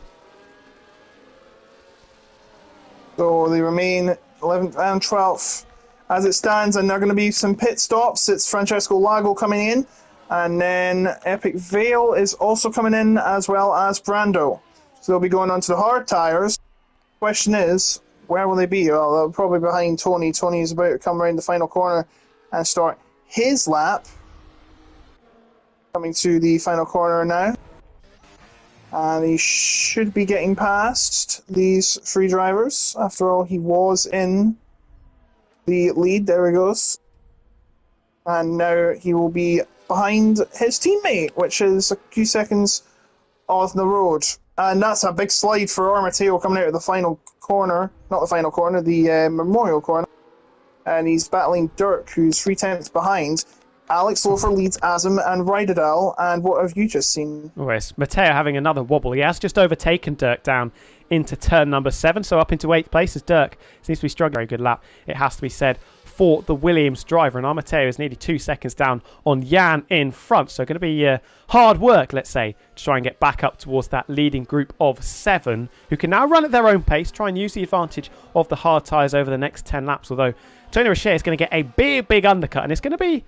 So they remain 11th and 12th as it stands, and there are going to be some pit stops. It's Francesco Lago coming in, and then Epic Vale is also coming in, as well as Brando. So they'll be going on to the hard tyres. Question is, where will they be? Well, they'll probably be behind Tony. Tony is about to come around the final corner and start his lap. Coming to the final corner now. And he should be getting past these 3 drivers. After all, he was in the lead. There he goes. And now he will be behind his teammate, which is a few seconds off the road. And that's a big slide for Armateo coming out of the final corner. Not the final corner, the memorial corner. And he's battling Dirk, who's 3 tenths behind. Alex Lofer leads Azam and Rydadal, and what have you just seen? Oh, yes, Matteo having another wobble. He has just overtaken Dirk down into turn number 7, so up into 8th place as Dirk seems to be struggling. Very good lap, it has to be said, for the Williams driver, and Armateo is nearly 2 seconds down on Jan in front, so going to be hard work, let's say, to try and get back up towards that leading group of 7, who can now run at their own pace, try and use the advantage of the hard tyres over the next 10 laps, although Tony Richet is going to get a big undercut, and it's going to be,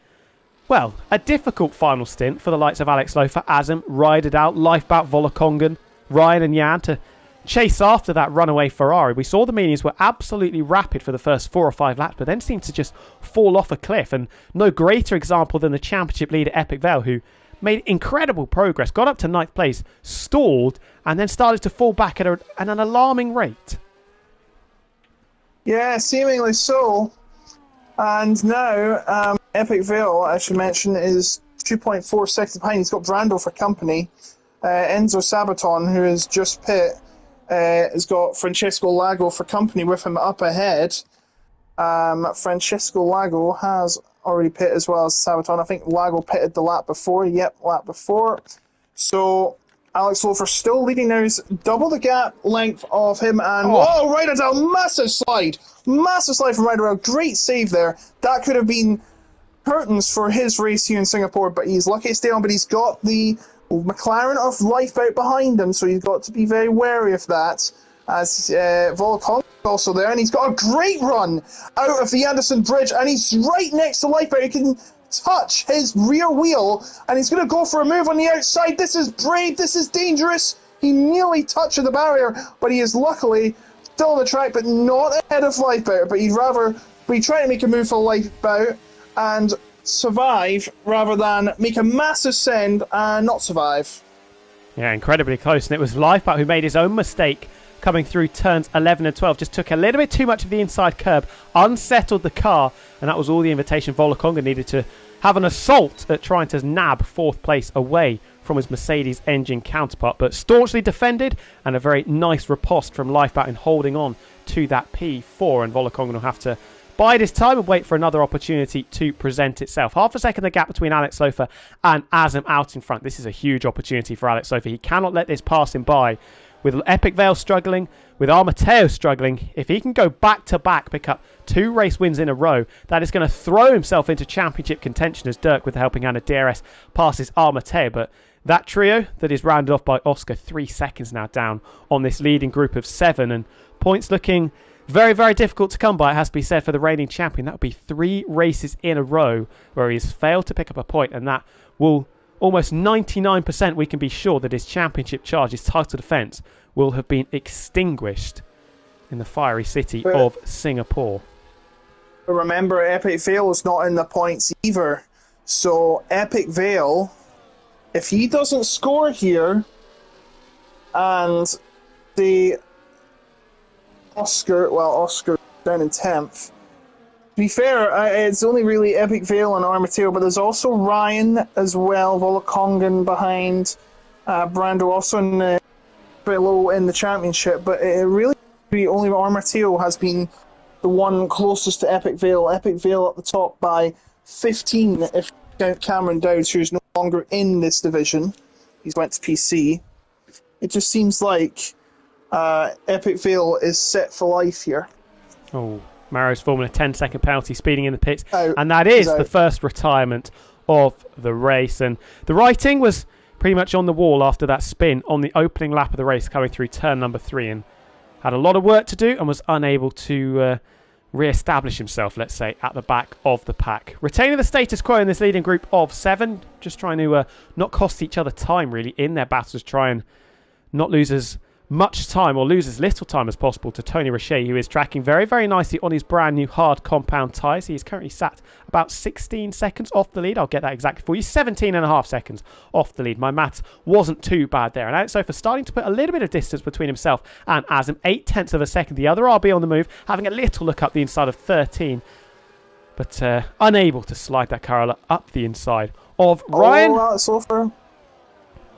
well, a difficult final stint for the likes of Alex Lofer, Azam, Rydadal, Lifebout, Volokongan, Ryan and Jan to chase after that runaway Ferrari. We saw the mediums were absolutely rapid for the first 4 or 5 laps, but then seemed to just fall off a cliff. And no greater example than the championship leader Epic Vale, who made incredible progress, got up to 9th place, stalled, and then started to fall back at an alarming rate. Yeah, seemingly so. And now, Epic Vale, I should mention, is 2.4 seconds behind. He's got Brando for company. Enzo Sabaton, who is just pit, has got Francesco Lago for company with him up ahead. Francesco Lago has already pit as well as Sabaton. I think Lago pitted the lap before. Yep, lap before. So Alex Lofer still leading now. He's double the gap length of him. And whoa, Rydadal, massive slide. Massive slide from Rydadal. Great save there. That could have been curtains for his race here in Singapore, but he's lucky to stay on. But he's got the McLaren of Lifeboat behind him, so you've got to be very wary of that. As Volokon also there, and he's got a great run out of the Anderson Bridge, and he's right next to Lifeboat. He can touch his rear wheel, and he's going to go for a move on the outside. This is brave, this is dangerous. He nearly touched the barrier, but he is luckily still on the track, but not ahead of Lifeboat. But he'd rather be trying to make a move for Lifeboat and survive rather than make a massive send and not survive. Yeah, incredibly close, and it was Lifeboat who made his own mistake coming through turns 11 and 12. Just took a little bit too much of the inside curb, unsettled the car, and that was all the invitation Volokonga needed to have an assault at trying to nab 4th place away from his Mercedes engine counterpart, but staunchly defended, and a very nice riposte from Lifeboat in holding on to that P4, and Volokonga will have to bide his time and wait for another opportunity to present itself. Half a second the gap between Alex Lofer and Azam out in front. This is a huge opportunity for Alex Lofer. He cannot let this pass him by with Epic Vale struggling, with Armateo struggling, if he can go back-to-back, pick up 2 race wins in a row, that is going to throw himself into championship contention as Dirk, with the helping hand of DRS, passes Armateo. But that trio that is rounded off by Oscar, 3 seconds now down on this leading group of 7, and points looking very, very difficult to come by, it has to be said, for the reigning champion. That would be 3 races in a row where he's failed to pick up a point, and that will almost 99% we can be sure that his championship charge, his title defence, will have been extinguished in the fiery city of Singapore. Remember, Epic Vale is not in the points either. So Epic Vale, if he doesn't score here, and the Oscar down in 10th. To be fair, it's only really Epic Vale and Armateo, but there's also Ryan as well, Volakongan behind, Brando also in below in the championship, but it really only Armateo has been the one closest to Epic Vale. Epic Vale at the top by 15 if you count Cameron Dowds, who's no longer in this division. He's went to PC. It just seems like Epic Vale is set for life here. Oh, Mario's forming a 10-second penalty, speeding in the pits, out. And that is He's the out. first retirement of the race. And the writing was pretty much on the wall after that spin on the opening lap of the race, coming through turn number 3, and had a lot of work to do and was unable to re-establish himself, let's say, at the back of the pack. Retaining the status quo in this leading group of 7, just trying to not cost each other time, really, in their battles, try and not lose as much time or lose as little time as possible to Tony Roche, who is tracking very, very nicely on his brand new hard compound tyres. He is currently sat about 16 seconds off the lead. I'll get that exactly for you. 17.5 seconds off the lead. My maths wasn't too bad there. And Alex Sofa starting to put a little bit of distance between himself and Azam. 0.8 of a second. The other RB on the move, having a little look up the inside of 13. But unable to slide that Corolla up the inside of Ryan. Oh, Alex Sofa.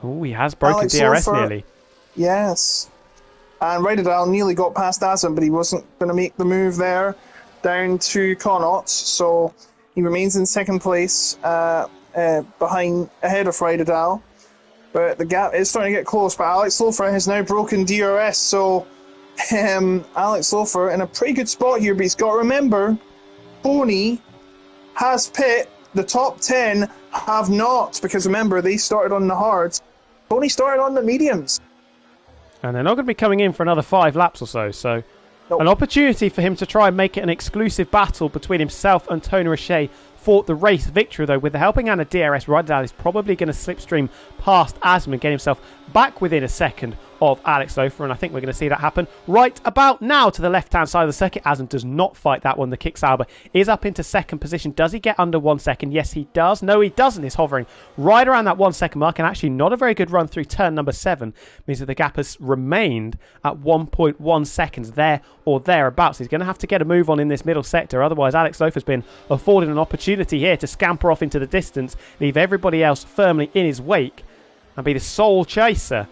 Oh, he has broken Alex DRS Sofa. nearly. Yes. And Riedel nearly got past Azam, but he wasn't going to make the move there down to Connaught, so he remains in second place ahead of Riedel. But the gap is starting to get close, but Alex Lofer has now broken DRS, so Alex Lofer in a pretty good spot here, but he's got to remember, Boney has pit, the top 10 have not, because remember, they started on the hards. Boney started on the mediums. And they're not going to be coming in for another 5 laps or so. So Nope. an opportunity for him to try and make it an exclusive battle between himself and Tony Roche for the race victory, though. With the helping hand of DRS, Riedel is probably going to slipstream past Asman and get himself back within a second of Alex Lofer, and I think we're going to see that happen right about now to the left-hand side of the circuit. Asman does not fight that one. The Kicksauber is up into second position. Does he get under 1 second? Yes, he does. No, he doesn't. He's hovering right around that 1 second mark, and actually not a very good run through turn number 7. Means that the gap has remained at 1.1 seconds there or thereabouts. He's going to have to get a move on in this middle sector. Otherwise, Alex Lofer's been afforded an opportunity here to scamper off into the distance, leave everybody else firmly in his wake, and be the sole chaser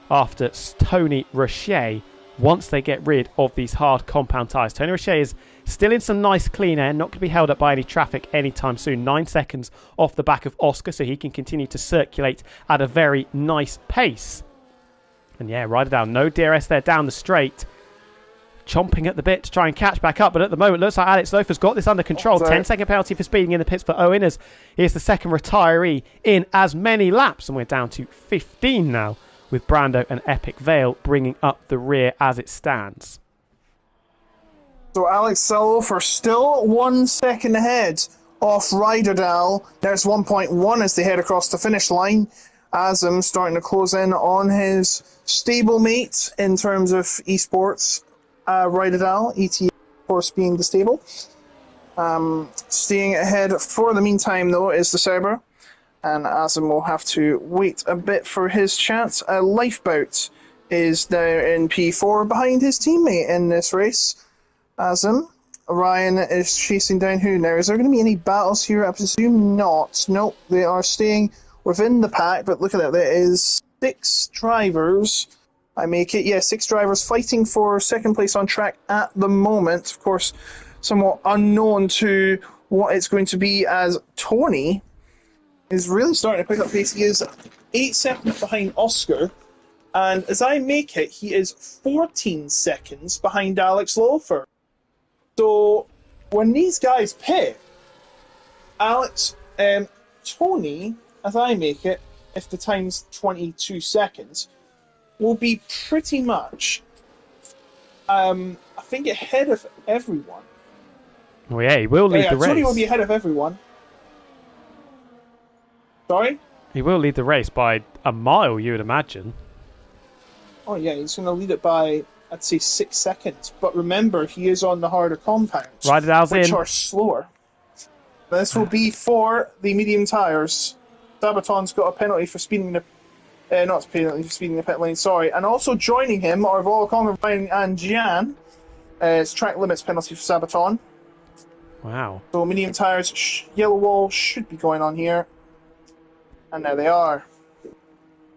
after Tony Roche once they get rid of these hard compound tyres. Tony Roche is still in some nice clean air, not going to be held up by any traffic anytime soon. 9 seconds off the back of Oscar, so he can continue to circulate at a very nice pace. And yeah, ride it down. No DRS there down the straight. Chomping at the bit to try and catch back up, but at the moment looks like Alex Lofer's got this under control. 10-second penalty for speeding in the pits for Owen, as he is the second retiree in as many laps, and we're down to 15 now, with Brando and Epic Vale bringing up the rear as it stands. So Alex Lofer still 1 second ahead of Riedel. There's 1.1 as they head across the finish line. Azam starting to close in on his stablemate in terms of esports. Riedel, ET, of course, being the stable. Staying ahead for the meantime, though, is the Sauber. And Azam will have to wait a bit for his chance. Lifeboat is now in P4 behind his teammate in this race. Azam. Ryan is chasing down who now? Is there going to be any battles here? I presume not. Nope, they are staying within the pack, but look at that. There is 6 drivers. I make it, 6 drivers fighting for second place on track at the moment. Of course, somewhat unknown to what it's going to be, as Tony is really starting to pick up pace. He is 8 seconds behind Oscar, And as I make it, he is 14 seconds behind Alex Lofer. So when these guys pit, Tony, as I make it, if the time's 22 seconds, will be pretty much, I think, ahead of everyone. Well, yeah, he will lead the race. Tony will be ahead of everyone. Sorry? He will lead the race by a mile, you would imagine. Oh, yeah, he's going to lead it by, I'd say, 6 seconds. But remember, he is on the harder compounds, which are slower. This will be for the medium tyres. Sabaton's got a penalty for speeding the... not a penalty for speeding the pit lane, sorry. And also joining him are Volakonga, Ryan and Gian. It's track limits penalty for Sabaton. Wow. So medium tyres, yellow wall should be going on here. And there they are.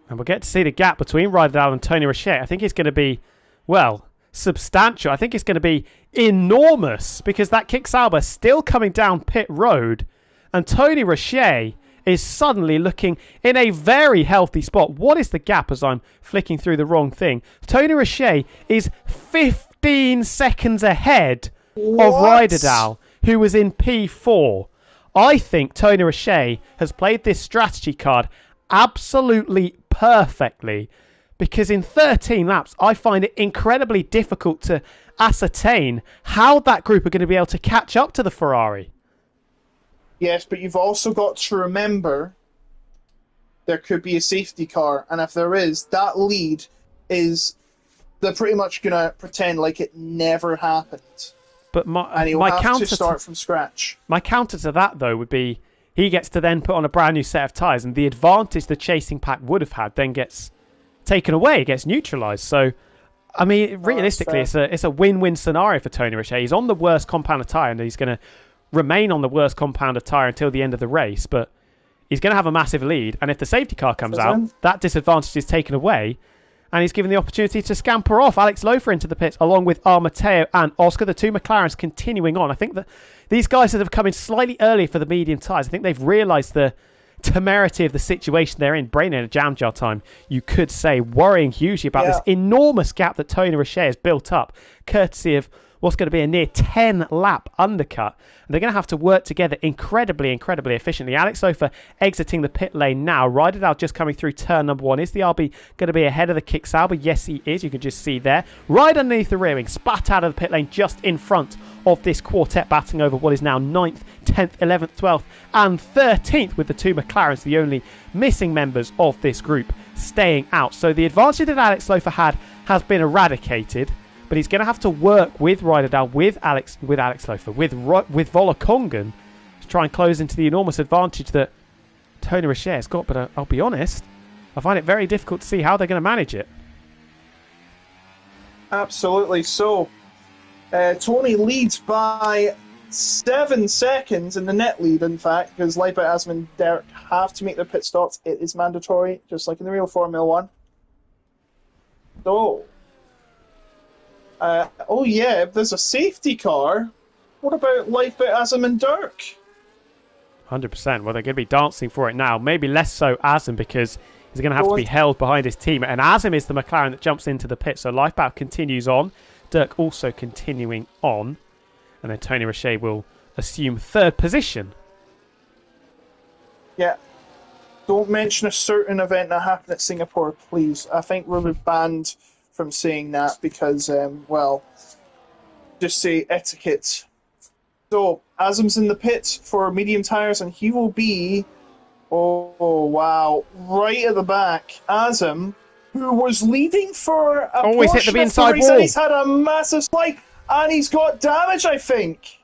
And we'll get to see the gap between Rydal and Tony Roche. I think it's going to be, well, substantial. I think it's going to be enormous because that Kick Sauber still coming down pit road and Tony Roche is suddenly looking in a very healthy spot. What is the gap as I'm flicking through the wrong thing? Tony Roche is 15 seconds ahead of Rydal, who was in P4. I think Tony Roche has played this strategy card absolutely perfectly because in 13 laps I find it incredibly difficult to ascertain how that group are going to be able to catch up to the Ferrari. Yes, but you've also got to remember there could be a safety car, and if there is, that lead is... they're pretty much going to pretend like it never happened. But and he'll have to start from scratch. My counter to that, though, would be he gets to then put on a brand new set of tyres, and the advantage the chasing pack would have had then gets taken away, gets neutralised. So, I mean, realistically, it's a win-win scenario for Tony Roche. He's on the worst compound tyre, and he's going to remain on the worst compound tyre until the end of the race, but he's going to have a massive lead, and if the safety car comes out, that disadvantage is taken away, and he's given the opportunity to scamper off Alex Lofer into the pits, along with Mateo and Oscar, the two McLarens continuing on. I think that these guys that have come in slightly early for the medium tyres, I think they've realised the temerity of the situation they're in. Brain in a jam jar time, you could say, worrying hugely about this enormous gap that Tony Roche has built up, courtesy of what's going to be a near 10-lap undercut. And they're going to have to work together incredibly efficiently. Alex Lofer exiting the pit lane now. Rydal just coming through turn number 1. Is the RB going to be ahead of the Kick Sauber? Yes, he is. You can just see there. Right underneath the rear wing, spat out of the pit lane just in front of this quartet, batting over what is now 9th, 10th, 11th, 12th and 13th, with the two McLarens, the only missing members of this group, staying out. So the advantage that Alex Lofer had has been eradicated. But he's going to have to work with Rydal, with Alex Lofer, with Volakongan to try and close into the enormous advantage that Tony Roche has got. But I'll be honest, I find it very difficult to see how they're going to manage it. Absolutely. So, Tony leads by 7 seconds in the net lead, in fact, because Leipa, Asman and Derek have to make their pit stops. It is mandatory, just like in the real Formula 1. So... oh yeah, if there's a safety car, what about Leipa, Azam and Dirk? 100%. Well, they're going to be dancing for it now. Maybe less so Azam, because he's going to have to be held behind his team. And Azam is the McLaren that jumps into the pit. So Leipa continues on. Dirk also continuing on. And then Tony Roche will assume third position. Yeah. Don't mention a certain event that happened at Singapore, please. I think we're banned from saying that because, well, just say etiquette. So, Azam's in the pit for medium tyres, and he will be, oh wow, right at the back. Azam, who was leading for a Always hit the inside wall. He's had a massive slide, and he's got damage, I think.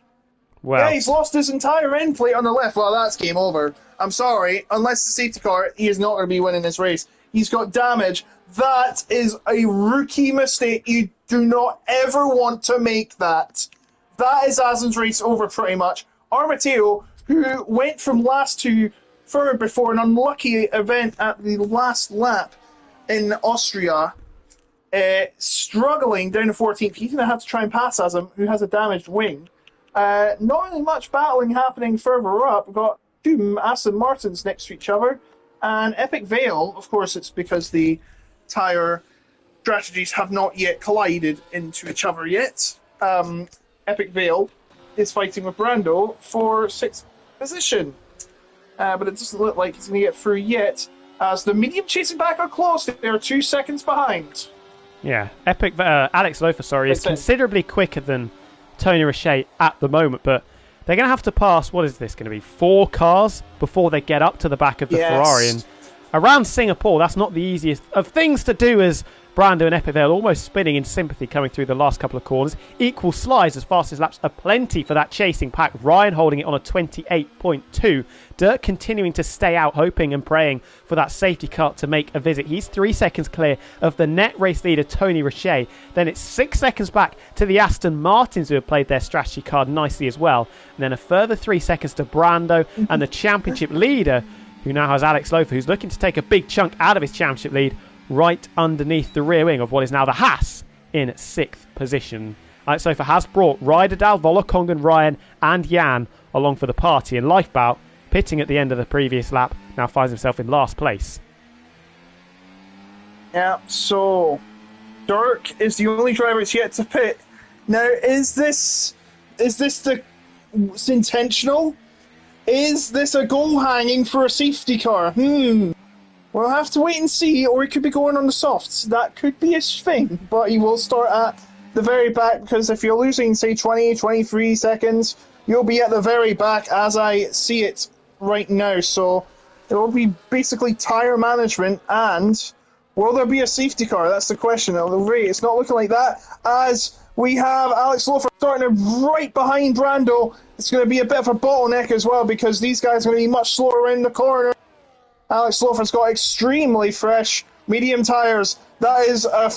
Well, yeah, he's lost his entire end plate on the left. Well, that's game over. I'm sorry. Unless the safety car, he is not going to be winning this race. He's got damage. That is a rookie mistake. You do not ever want to make that. That is Azam's race over pretty much. Mateo, who went from last to third before an unlucky event at the last lap in Austria, struggling down to 14th. He's going to have to try and pass Azam, who has a damaged wing. Not really much battling happening further up. We've got two Aston Martins next to each other. And Epic Vale, of course, it's because the tyre strategies have not yet collided into each other yet. Epic Vale is fighting with Brando for 6th position. But it doesn't look like he's going to get through yet, as the medium chasing back are close. They are 2 seconds behind. Yeah, Alex Lofer, is considerably quicker than Tony Richet at the moment, but they're going to have to pass, what is this going to be, 4 cars before they get up to the back of the Ferrari. And around Singapore, that's not the easiest of things to do, as Brando and Epic Vale almost spinning in sympathy coming through the last couple of corners. Equal slides as fastest laps are plenty for that chasing pack. Ryan holding it on a 28.2. Dirk continuing to stay out, hoping and praying for that safety car to make a visit. He's 3 seconds clear of the net race leader, Tony Richet. Then it's 6 seconds back to the Aston Martins, who have played their strategy card nicely as well. And then a further 3 seconds to Brando and the championship leader, who now has Alex Lofer, who's looking to take a big chunk out of his championship lead, right underneath the rear wing of what is now the Haas in 6th position. Alex Lofer has brought Ryderdal, Volokongan, Ryan and Jan along for the party, and Lifebout, pitting at the end of the previous lap, now finds himself in last place. Yeah, so Dirk is the only driver that's yet to pit. Now, is this intentional? Is this a goal hanging for a safety car? We'll have to wait and see, or he could be going on the softs. That could be his thing, but he will start at the very back, because if you're losing, say, 20, 23 seconds, you'll be at the very back as I see it right now. So there will be basically tyre management, and will there be a safety car? That's the question. It's not looking like that, as we have Alex Lofer starting right behind Brando. It's going to be a bit of a bottleneck as well, because these guys are going to be much slower around the corner. Alex Lofer's got extremely fresh medium tyres. That is a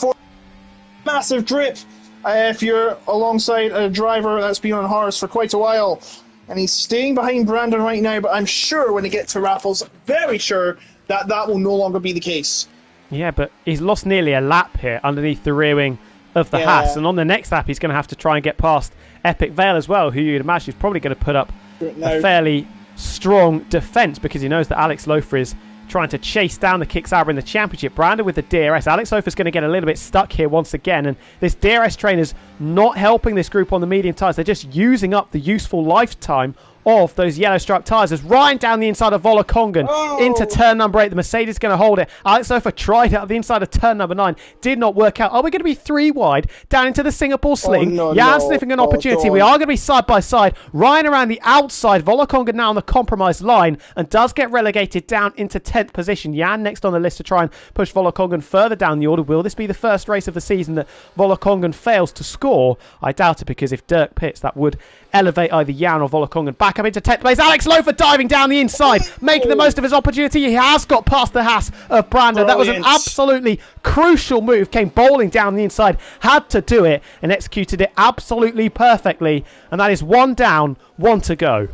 massive drip if you're alongside a driver that's been on hards for quite a while. And he's staying behind Brandon right now, but I'm sure when he gets to Raffles, very sure that will no longer be the case. Yeah, but he's lost nearly a lap here underneath the rear wing of the Haas, and on the next lap he's going to have to try and get past Epic Vale as well, who you'd imagine is probably going to put up a fairly strong defence, because he knows that Alex Lofer is trying to chase down the Kicksabra in the championship. Brandon with the DRS. Alex Lofer's going to get a little bit stuck here once again, and this DRS train is not helping this group on the medium tyres. They're just using up the useful lifetime of those yellow striped tyres. As Ryan down the inside of Volokongan into turn number 8. The Mercedes is going to hold it. Alex Lofer tried out the inside of turn number 9. Did not work out. Are we going to be 3 wide down into the Singapore sling? Jan sniffing an opportunity. We are going to be side by side. Ryan around the outside. Volokongan now on the compromised line and does get relegated down into 10th position. Jan next on the list to try and push Volokongan further down the order. Will this be the first race of the season that Volokongan fails to score? I doubt it, because if Dirk pits, that would elevate either Jan or Volokongan back up into 10th place. Alex Lofer diving down the inside, making the most of his opportunity. He has got past the Haas of Brando. That was an absolutely crucial move. Came bowling down the inside, had to do it, and executed it absolutely perfectly. And that is 1 down, 1 to go.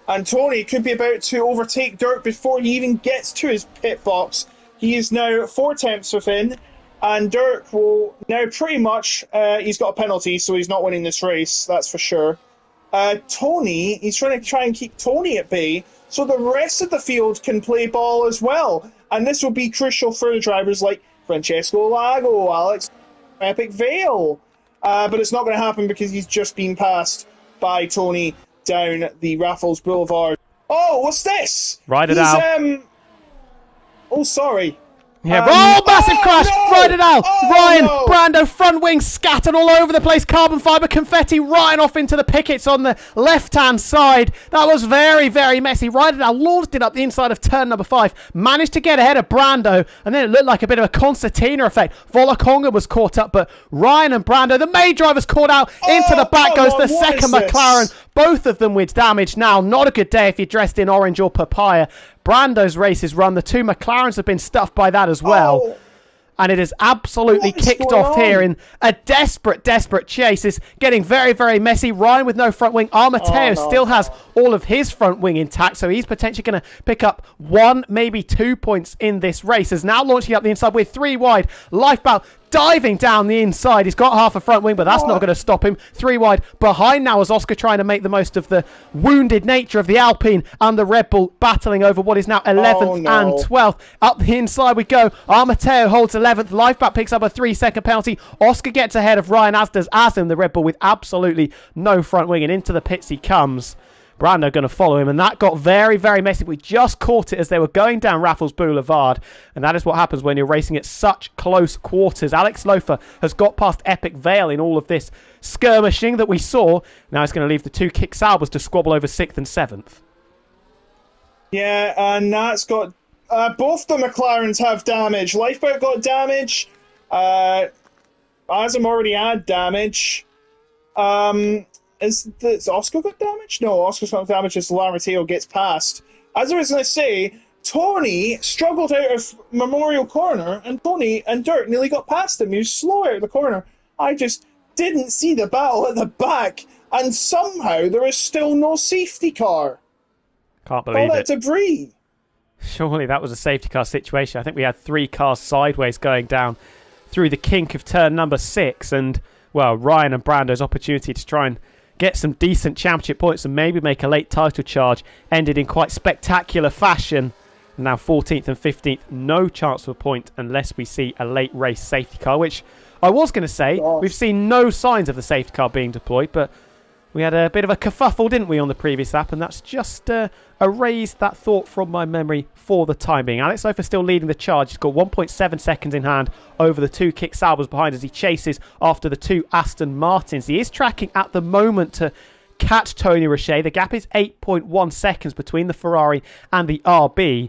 And Tony could be about to overtake Dirk before he even gets to his pit box. He is now 4 tenths within. And Dirk will now pretty much, he's got a penalty, so he's not winning this race, that's for sure. Tony, he's trying and keep Tony at bay, so the rest of the field can play ball as well. And this will be crucial for the drivers like Francesco Lago, Alex, Epic Vale. But it's not going to happen because he's just been passed by Tony down the Raffles Boulevard. Oh, what's this? Ride it out. Oh, sorry. Yeah, massive crash! Ride it out! Ryan, Brando, front wing scattered all over the place. Carbon fibre confetti right off into the pickets on the left-hand side. That was very, very messy. Ride it out, launched it up the inside of turn number 5. Managed to get ahead of Brando, and then it looked like a bit of a concertina effect. Volokonga was caught up, but Ryan and Brando, the main drivers, caught out. Into the back goes the second McLaren. Both of them with damage now. Not a good day if you're dressed in orange or papaya. Brando's race is run. The 2 McLarens have been stuffed by that as well. And it has absolutely kicked off here in a desperate, desperate chase. It's getting very, very messy. Ryan with no front wing. Mateo still has all of his front wing intact, so he's potentially going to pick up 1, maybe 2 points in this race. Is now launching up the inside with 3 wide. Lifebout diving down the inside. He's got half a front wing, but that's not going to stop him. 3 wide behind now as Oscar trying to make the most of the wounded nature of the Alpine and the Red Bull battling over what is now 11th and 12th. Up the inside we go. Armateo holds 11th. Lifeback picks up a 3-second penalty. Oscar gets ahead of Ryan, as does Azim, the Red Bull, with absolutely no front wing, and into the pits he comes. Brando going to follow him, and that got very, very messy. We just caught it as they were going down Raffles Boulevard, and that is what happens when you're racing at such close quarters. Alex Lofer has got past Epic Vale in all of this skirmishing that we saw. Now it's going to leave the 2 Kick Saubers to squabble over 6th and 7th. Yeah, and that's got... both the McLarens have damage. Lifeboat got damage. Azim already had damage. Is Oscar got damage? No, Oscar's got damage as Lamateo gets past. As I was going to say, Tony struggled out of Memorial Corner, and Tony and Dirk nearly got past him. He was slow out of the corner. I just didn't see the battle at the back, and somehow there is still no safety car. Can't believe all that debris. Surely that was a safety car situation. I think we had 3 cars sideways going down through the kink of turn number 6, and, well, Ryan and Brando's opportunity to try and get some decent championship points and maybe make a late title charge ended in quite spectacular fashion. Now 14th and 15th, no chance for a point unless we see a late race safety car, which I was going to say, we've seen no signs of the safety car being deployed, but we had a bit of a kerfuffle, didn't we, on the previous lap, and that's just erased that thought from my memory for the time being. Alex Lofer still leading the charge. He's got 1.7 seconds in hand over the 2 Kick Saubers behind as he chases after the 2 Aston Martins. He is tracking at the moment to catch Tony Roche. The gap is 8.1 seconds between the Ferrari and the RB.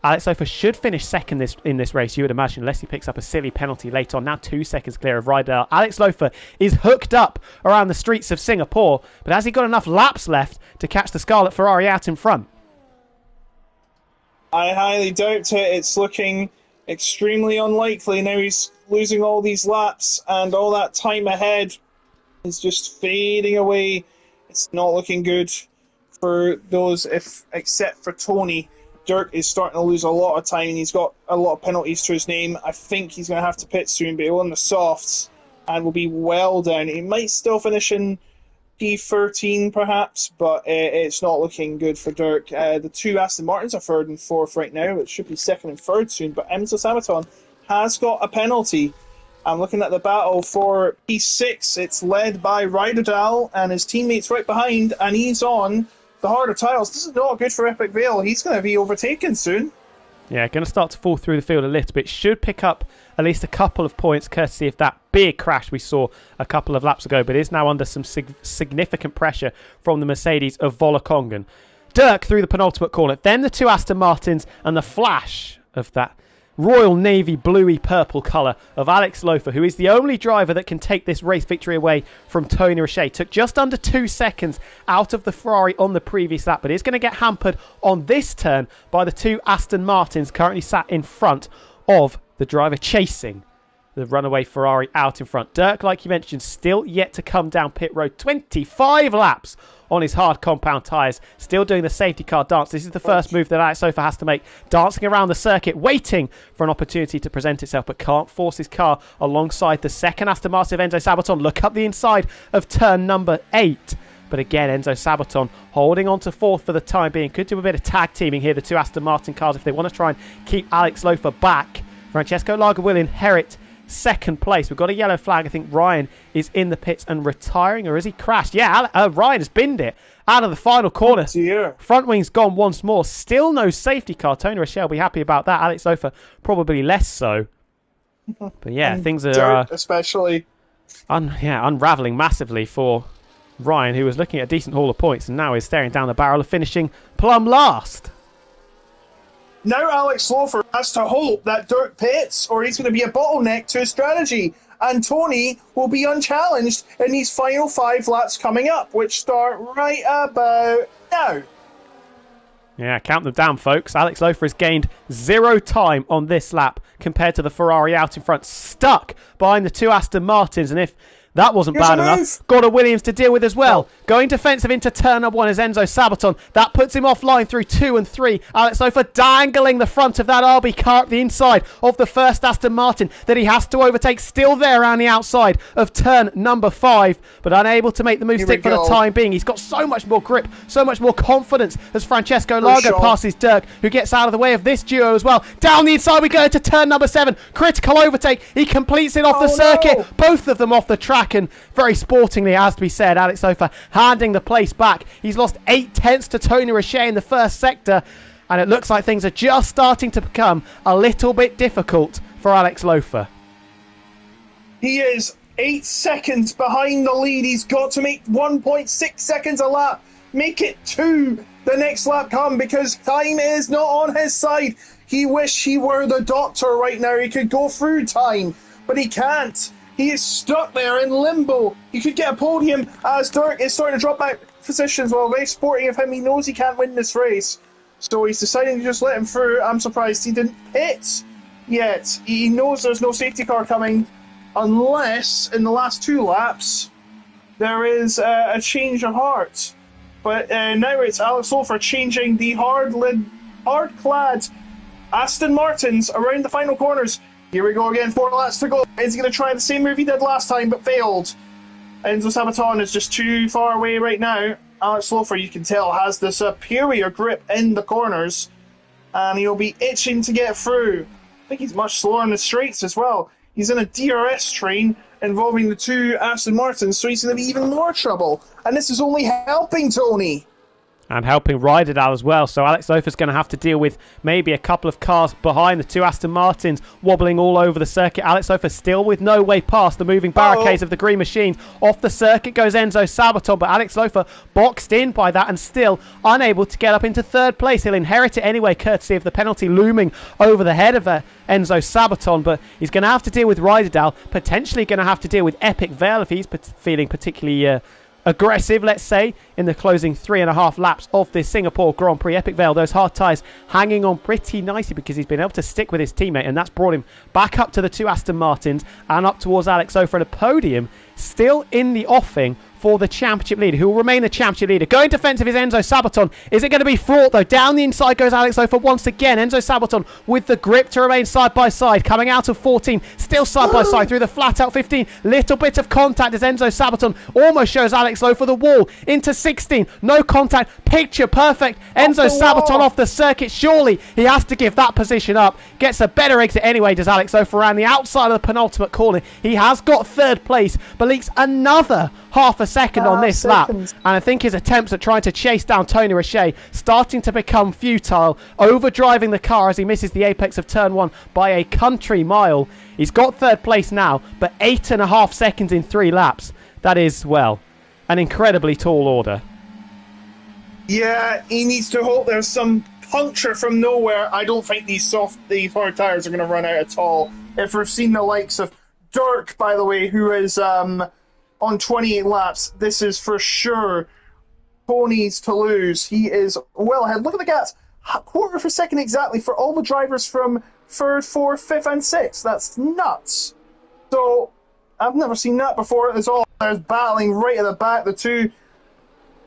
Alex Lofer should finish second in this race, you would imagine, unless he picks up a silly penalty later on. Now 2 seconds clear of Rydell. Alex Lofer is hooked up around the streets of Singapore, but has he got enough laps left to catch the Scarlet Ferrari out in front? I highly doubt it. It's looking extremely unlikely. Now he's losing all these laps, and all that time ahead is just fading away. It's not looking good for those, except for Tony. Dirk is starting to lose a lot of time. He's got a lot of penalties to his name. I think he's going to have to pit soon, but he'll on the softs and will be well down. He might still finish in P13 perhaps, but it's not looking good for Dirk. The 2 Aston Martins are 3rd and 4th right now. It should be 2nd and 3rd soon, but Enzo Sabaton has got a penalty. I'm looking at the battle for P6. It's led by Rydell and his teammates right behind, and he's on the harder tiles. This is not good for Epic Vale. He's going to be overtaken soon. Yeah, going to start to fall through the field a little bit. Should pick up at least a couple of points courtesy of that big crash we saw a couple of laps ago, but is now under some significant pressure from the Mercedes of Volakongen. Dirk through the penultimate corner, then the 2 Aston Martins, and the flash of that Royal Navy bluey purple colour of Alex Lofer, who is the only driver that can take this race victory away from Tony Roche. Took just under 2 seconds out of the Ferrari on the previous lap, but is going to get hampered on this turn by the 2 Aston Martins currently sat in front of the driver chasing the runaway Ferrari out in front. Dirk, like you mentioned, still yet to come down pit road. 25 laps on his hard compound tyres. Still doing the safety car dance. This is the first move that Alex Lofer has to make. Dancing around the circuit, waiting for an opportunity to present itself, but can't force his car alongside the 2nd Aston Martin of Enzo Sabaton. Look up the inside of turn number 8. But again, Enzo Sabaton holding on to 4th for the time being. Could do a bit of tag teaming here, the 2 Aston Martin cars, if they want to try and keep Alex Lofer back. Francesco Lager will inherit 2nd place. We've got a yellow flag. I think Ryan is in the pits and retiring, or has he crashed? Yeah, Ryan has binned it out of the final corner. Front wing's gone once more. Still no safety car. Tony Rochelle will be happy about that. Alex Lofer probably less so. But yeah, things are especially unraveling massively for Ryan, who was looking at a decent haul of points and now is staring down the barrel of finishing plumb last. Now Alex Lofer has to hope that Dirk pits, or he's going to be a bottleneck to his strategy. And Tony will be unchallenged in these final 5 laps coming up, which start right about now. Yeah, count them down, folks. Alex Lofer has gained 0 time on this lap compared to the Ferrari out in front, stuck behind the 2 Aston Martins. And if That wasn't Here's bad a enough. move. Got a Williams to deal with as well. No. Going defensive into turn number 1 is Enzo Sabaton. That puts him offline through 2 and 3. Alex Lofer dangling the front of that RB car at the inside of the first Aston Martin that he has to overtake. Still there around the outside of turn number 5, but unable to make the move stick for the time being. He's got so much more grip, so much more confidence as Francesco Largo passes Dirk, who gets out of the way of this duo as well. Down the inside we go to turn number 7. Critical overtake. He completes it off the circuit. No. Both of them off the track, and very sportingly, as to be said, Alex Lofer handing the place back. He's lost 8/10 to Tony Richet in the first sector, and it looks like things are just starting to become a little bit difficult for Alex Lofer. He is 8 seconds behind the lead. He's got to make 1.6 seconds a lap. Make it 2 the next lap come, because time is not on his side. He wish he were the doctor right now. He could go through time, but he can't. He is stuck there in limbo. He could get a podium as Dirk is starting to drop back positions. Well, very sporting of him. He knows he can't win this race, so he's deciding to just let him through. I'm surprised he didn't pit yet. He knows there's no safety car coming, unless in the last 2 laps there is a change of heart. But now it's Alex Lofer changing the hard-clad Aston Martins around the final corners. Here we go again, 4 laps to go. Is he going to try the same move he did last time but failed? Enzo Sabaton is just too far away right now. Alex Lofer, you can tell, has the superior grip in the corners, and he'll be itching to get through. I think he's much slower in the straights as well. He's in a DRS train involving the 2 Aston Martins, so he's going to be even more trouble. And this is only helping Tony. And helping Ryderdale as well. So Alex Lofer's going to have to deal with maybe a couple of cars behind the 2 Aston Martins wobbling all over the circuit. Alex Lofer still with no way past the moving barricades of the green machines. Off the circuit goes Enzo Sabaton, but Alex Lofer boxed in by that and still unable to get up into 3rd place. He'll inherit it anyway, courtesy of the penalty looming over the head of Enzo Sabaton, but he's going to have to deal with Ryderdale, potentially going to have to deal with Epic Vale if he's feeling particularly aggressive, let's say, in the closing 3.5 laps of this Singapore Grand Prix. Epic Vale, those hard tyres hanging on pretty nicely because he's been able to stick with his teammate, and that's brought him back up to the 2 Aston Martins and up towards Alex Lofer, and a podium still in the offing for the championship leader, who will remain the championship leader. Going defensive is Enzo Sabaton. Is it going to be fraught, though? Down the inside goes Alex Lofer once again. Enzo Sabaton with the grip to remain side by side. Coming out of 14, still side by side through the flat out 15. Little bit of contact as Enzo Sabaton almost shows Alex Lofer the wall. Into 16, no contact. Picture perfect. Enzo Sabaton off the circuit. Surely he has to give that position up. Gets a better exit anyway, does Alex Lofer, around the outside of the penultimate corner. He has got 3rd place, but leaks another half a second on this lap, and I think his attempts at trying to chase down Tony Richet starting to become futile, overdriving the car as he misses the apex of turn 1 by a country mile. He's got 3rd place now, but 8.5 seconds in 3 laps. That is, well, an incredibly tall order. Yeah, he needs to hope there's some puncture from nowhere. I don't think these hard tyres are going to run out at all. If we've seen the likes of Dirk, by the way, who is on 28 laps, this is for sure Tony's to lose. He is well ahead. Look at the gaps. Quarter of a second exactly for all the drivers from 3rd, 4th, 5th and 6th. That's nuts. So, I've never seen that before. There's battling right at the back. The 2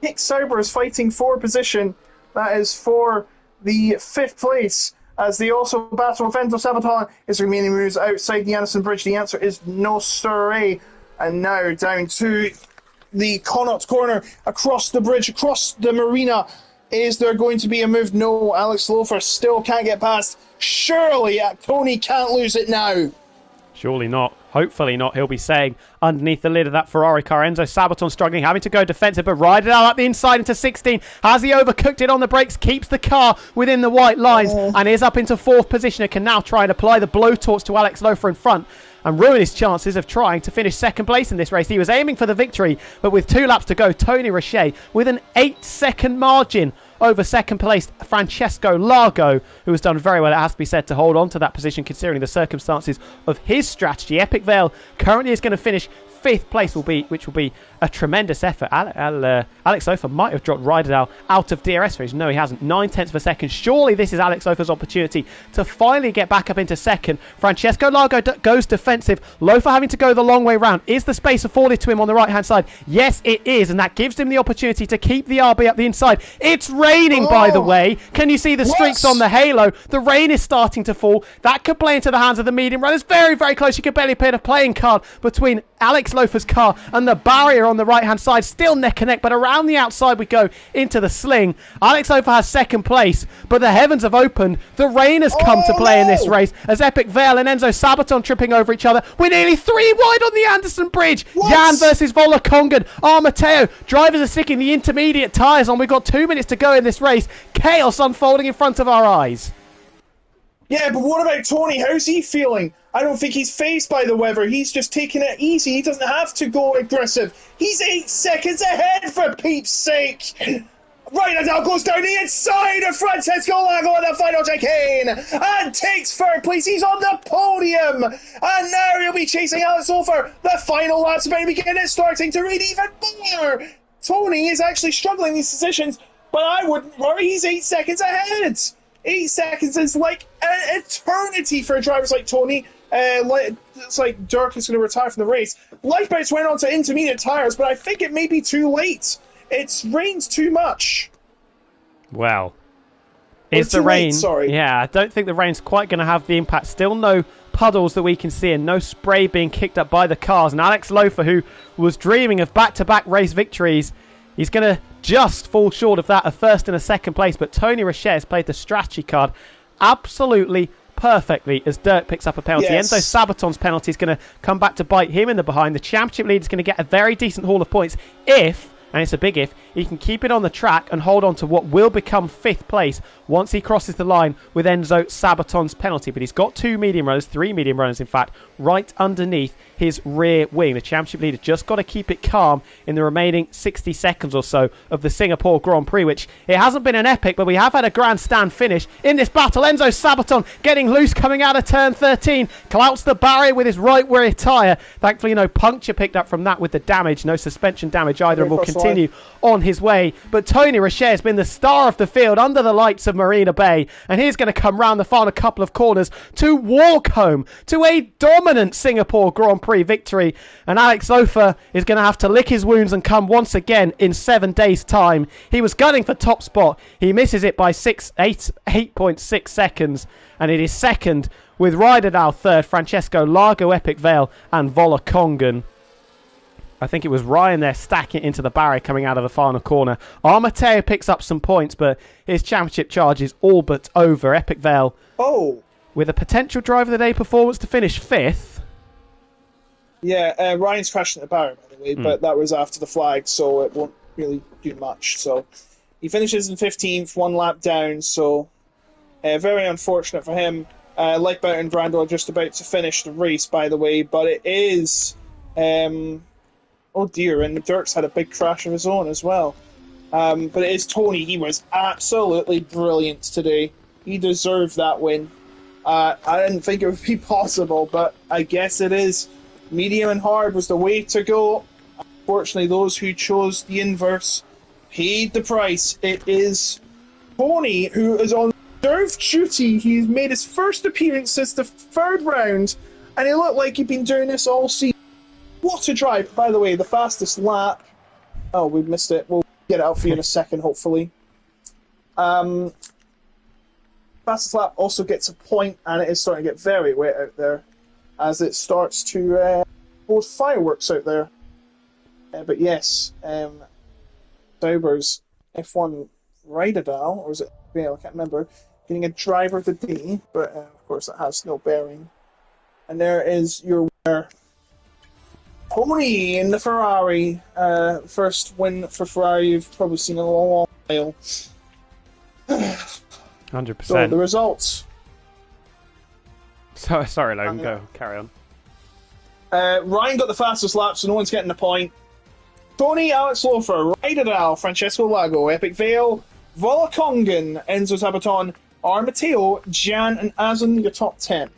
Hick Sauber is fighting for position. That is for the 5th place, as they also battle with Enzo Sabaton. Is there many moves outside the Anderson Bridge? The answer is no, sirree. And now down to the Connaught corner, across the bridge, across the marina. Is there going to be a move? No, Alex Lofer still can't get past. Surely Tony can't lose it now. Surely not. Hopefully not, he'll be saying underneath the lid of that Ferrari car. Enzo Sabaton struggling, having to go defensive, but Ryderdale up the inside into 16. Has he overcooked it on the brakes? Keeps the car within the white lines and is up into 4th position. It can now try and apply the blowtorch to Alex Lofer in front and ruin his chances of trying to finish 2nd place in this race. He was aiming for the victory, but with 2 laps to go, Tony Richet with an 8-second margin over 2nd placed Francesco Largo, who has done very well, it has to be said, to hold on to that position considering the circumstances of his strategy. Epic Vale currently is going to finish fifth place which will be a tremendous effort. Alex Ofer might have dropped Rydal out of DRS phase. No, he hasn't. 9/10 of a second. Surely this is Alex Ofer's opportunity to finally get back up into second. Francesco Largo goes defensive. Lofer having to go the long way round. Is the space afforded to him on the right-hand side? Yes, it is, and that gives him the opportunity to keep the RB up the inside. It's raining, by the way. Can you see the streaks on the halo? The rain is starting to fall. That could play into the hands of the medium runners. Very, very close. You could barely put a playing card between Alex Lofer's car and the barrier on the right-hand side. Still neck and neck, but around the outside we go into the sling. Alex Lofer has second place, but the heavens have opened. The rain has come to play in this race as Epic Vale and Enzo Sabaton tripping over each other. We're nearly 3 wide on the Anderson Bridge. Jan versus Vola Kongen. Mateo. Drivers are sticking the intermediate tyres on. We've got 2 minutes to go in this race. Chaos unfolding in front of our eyes. Yeah, but what about Tony? How's he feeling? I don't think he's phased by the weather. He's just taking it easy. He doesn't have to go aggressive. He's 8 seconds ahead, for Pete's sake. Right, and now goes down the inside of Francesco Lago in the final chicane and takes third place. He's on the podium. And now he'll be chasing Alex Ofer. The final lap's about to begin. It's starting to read even more. Tony is actually struggling in these positions, but I wouldn't worry. He's 8 seconds ahead. 8 seconds is like an eternity for drivers like Tony. It's like Dirk is going to retire from the race. Lifeboats went on to intermediate tyres, but I think it may be too late. It's rained too much. Well, is the rain? Sorry. Yeah, I don't think the rain's quite going to have the impact. Still no puddles that we can see and no spray being kicked up by the cars. And Alex Lofer, who was dreaming of back-to-back race victories, he's going to just fall short of that, a first and a second place. But Tony Roches played the strategy card absolutely perfectly as Dirk picks up a penalty. Yes. Enzo Sabaton's penalty is going to come back to bite him in the behind. The championship leader is going to get a very decent haul of points if, and it's a big if, he can keep it on the track and hold on to what will become 5th place once he crosses the line with Enzo Sabaton's penalty. But he's got 2 medium runners, 3 medium runners in fact, right underneath his rear wing. The championship leader just got to keep it calm in the remaining 60 seconds or so of the Singapore Grand Prix, which it hasn't been an epic, but we have had a grandstand finish in this battle. Enzo Sabaton getting loose coming out of turn 13, clouts the barrier with his right rear tyre. Thankfully no puncture picked up from that with the damage, no suspension damage either, and will continue on his way. But Tony Roche has been the star of the field under the lights of Marina Bay, and he's going to come round the final couple of corners to walk home to a dominant Singapore Grand Prix victory. And Alex Ofer is going to have to lick his wounds and come once again in 7 days' time. He was gunning for top spot. He misses it by 8.6 seconds, and it is second with Rydal third, Francesco Largo, Epic Vale, and Vola Kongen. I think it was Ryan there stacking it into the barrier coming out of the final corner. Mateo picks up some points, but his championship charge is all but over. Epic Vale, with a potential driver of the day performance to finish 5th. Yeah, Ryan's crashing the barrier, by the way, but that was after the flag, so it won't really do much. So he finishes in 15th, 1 lap down, so very unfortunate for him. Lifeboat and Brando are just about to finish the race, by the way, but it is... oh dear, and Dirk's had a big crash of his own as well. But it is Tony. He was absolutely brilliant today. He deserved that win. I didn't think it would be possible, but I guess it is. Medium and hard was the way to go. Unfortunately, those who chose the inverse paid the price. It is Tony who is on reserve duty. He's made his first appearance since the 3rd round, and it looked like he'd been doing this all season. What a drive. By the way, the fastest lap... Oh, we missed it. We'll get it out for you in a second, hopefully. Fastest lap also gets a point, and it is starting to get very wet out there as it starts to hold fireworks out there. But yes, Sauber's F1 Rydal, or is it Vale? I can't remember. Getting a driver of the day, but of course that has no bearing. And there is your winner, Tony in the Ferrari. First win for Ferrari you've probably seen in a long while. 100%. So the results. Sorry, Logan, go. Carry on. Ryan got the fastest lap, so no one's getting the point. Tony, Alex Lofer, Rydal, Francesco Lago, Epic Vale, Vola Kongen, Enzo Sabaton, Mateo, Jan, and Azan, your top 10.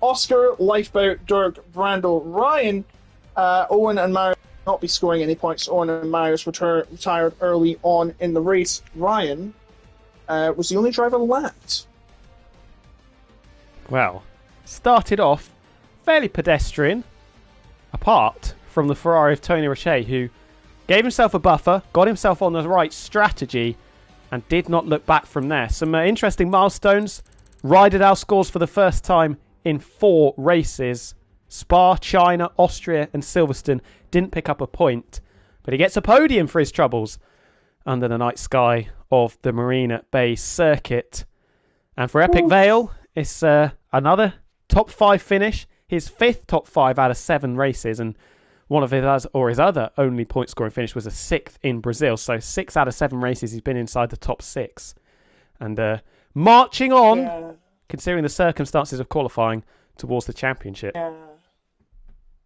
Oscar, Lifeboat, Dirk, Brando, Ryan, Owen and Marius will not be scoring any points. Owen and Marius retired early on in the race. Ryan was the only driver left. Well, started off fairly pedestrian, apart from the Ferrari of Tony Roche, who gave himself a buffer, got himself on the right strategy, and did not look back from there. Some interesting milestones. Ryderdale scores for the first time in 4 races. Spa, China, Austria and Silverstone didn't pick up a point, but he gets a podium for his troubles under the night sky of the Marina Bay circuit. And for Epic Vale, it's another top 5 finish, his 5th top 5 out of 7 races, and one of his other only point scoring finish was a 6th in Brazil. So 6 out of 7 races he's been inside the top 6. And marching on, considering the circumstances of qualifying, towards the championship.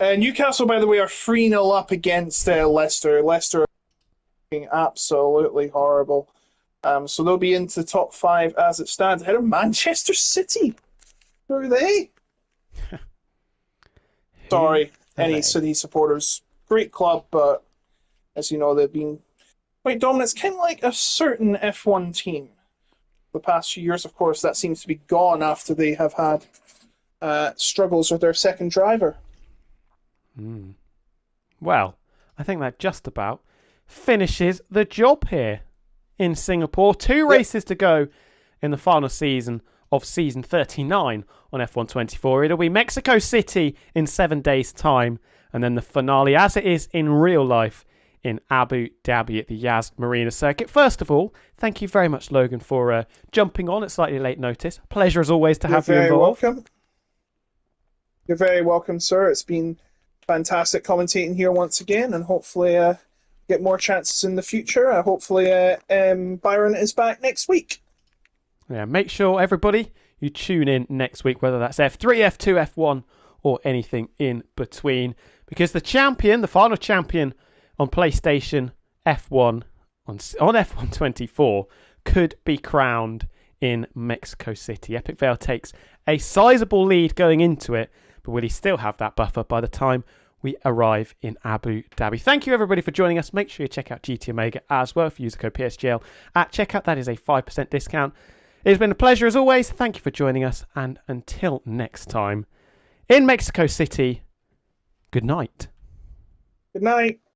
Newcastle, by the way, are 3-0 up against Leicester. Leicester are looking absolutely horrible. So they'll be into the top 5 as it stands, ahead of Manchester City. Who are they? Sorry, any City supporters. Great club, but as you know, they've been quite dominant. It's kind of like a certain F1 team. The past few years, of course, that seems to be gone after they have had struggles with their second driver. Well, I think that just about finishes the job here in Singapore. 2 races to go in the final season of season 39 on F1 24. It'll be Mexico City in 7 days' time, and then the finale, as it is in real life, in Abu Dhabi at the Yas Marina circuit. First of all, thank you very much, Logan, for jumping on at slightly late notice. Pleasure as always to have you involved. Welcome. You're very welcome, sir. It's been fantastic commentating here once again, and hopefully get more chances in the future. Hopefully Byron is back next week. Yeah, make sure, everybody, you tune in next week, whether that's F3, F2, F1, or anything in between, because the champion, the final champion on PlayStation F1, on F1 24, could be crowned in Mexico City. Epic Vale takes a sizable lead going into it, but will he still have that buffer by the time we arrive in Abu Dhabi? Thank you, everybody, for joining us. Make sure you check out GT Omega as well. If you use the code PSGL at checkout, that is a 5% discount. It's been a pleasure as always. Thank you for joining us, and until next time, in Mexico City, good night. Good night.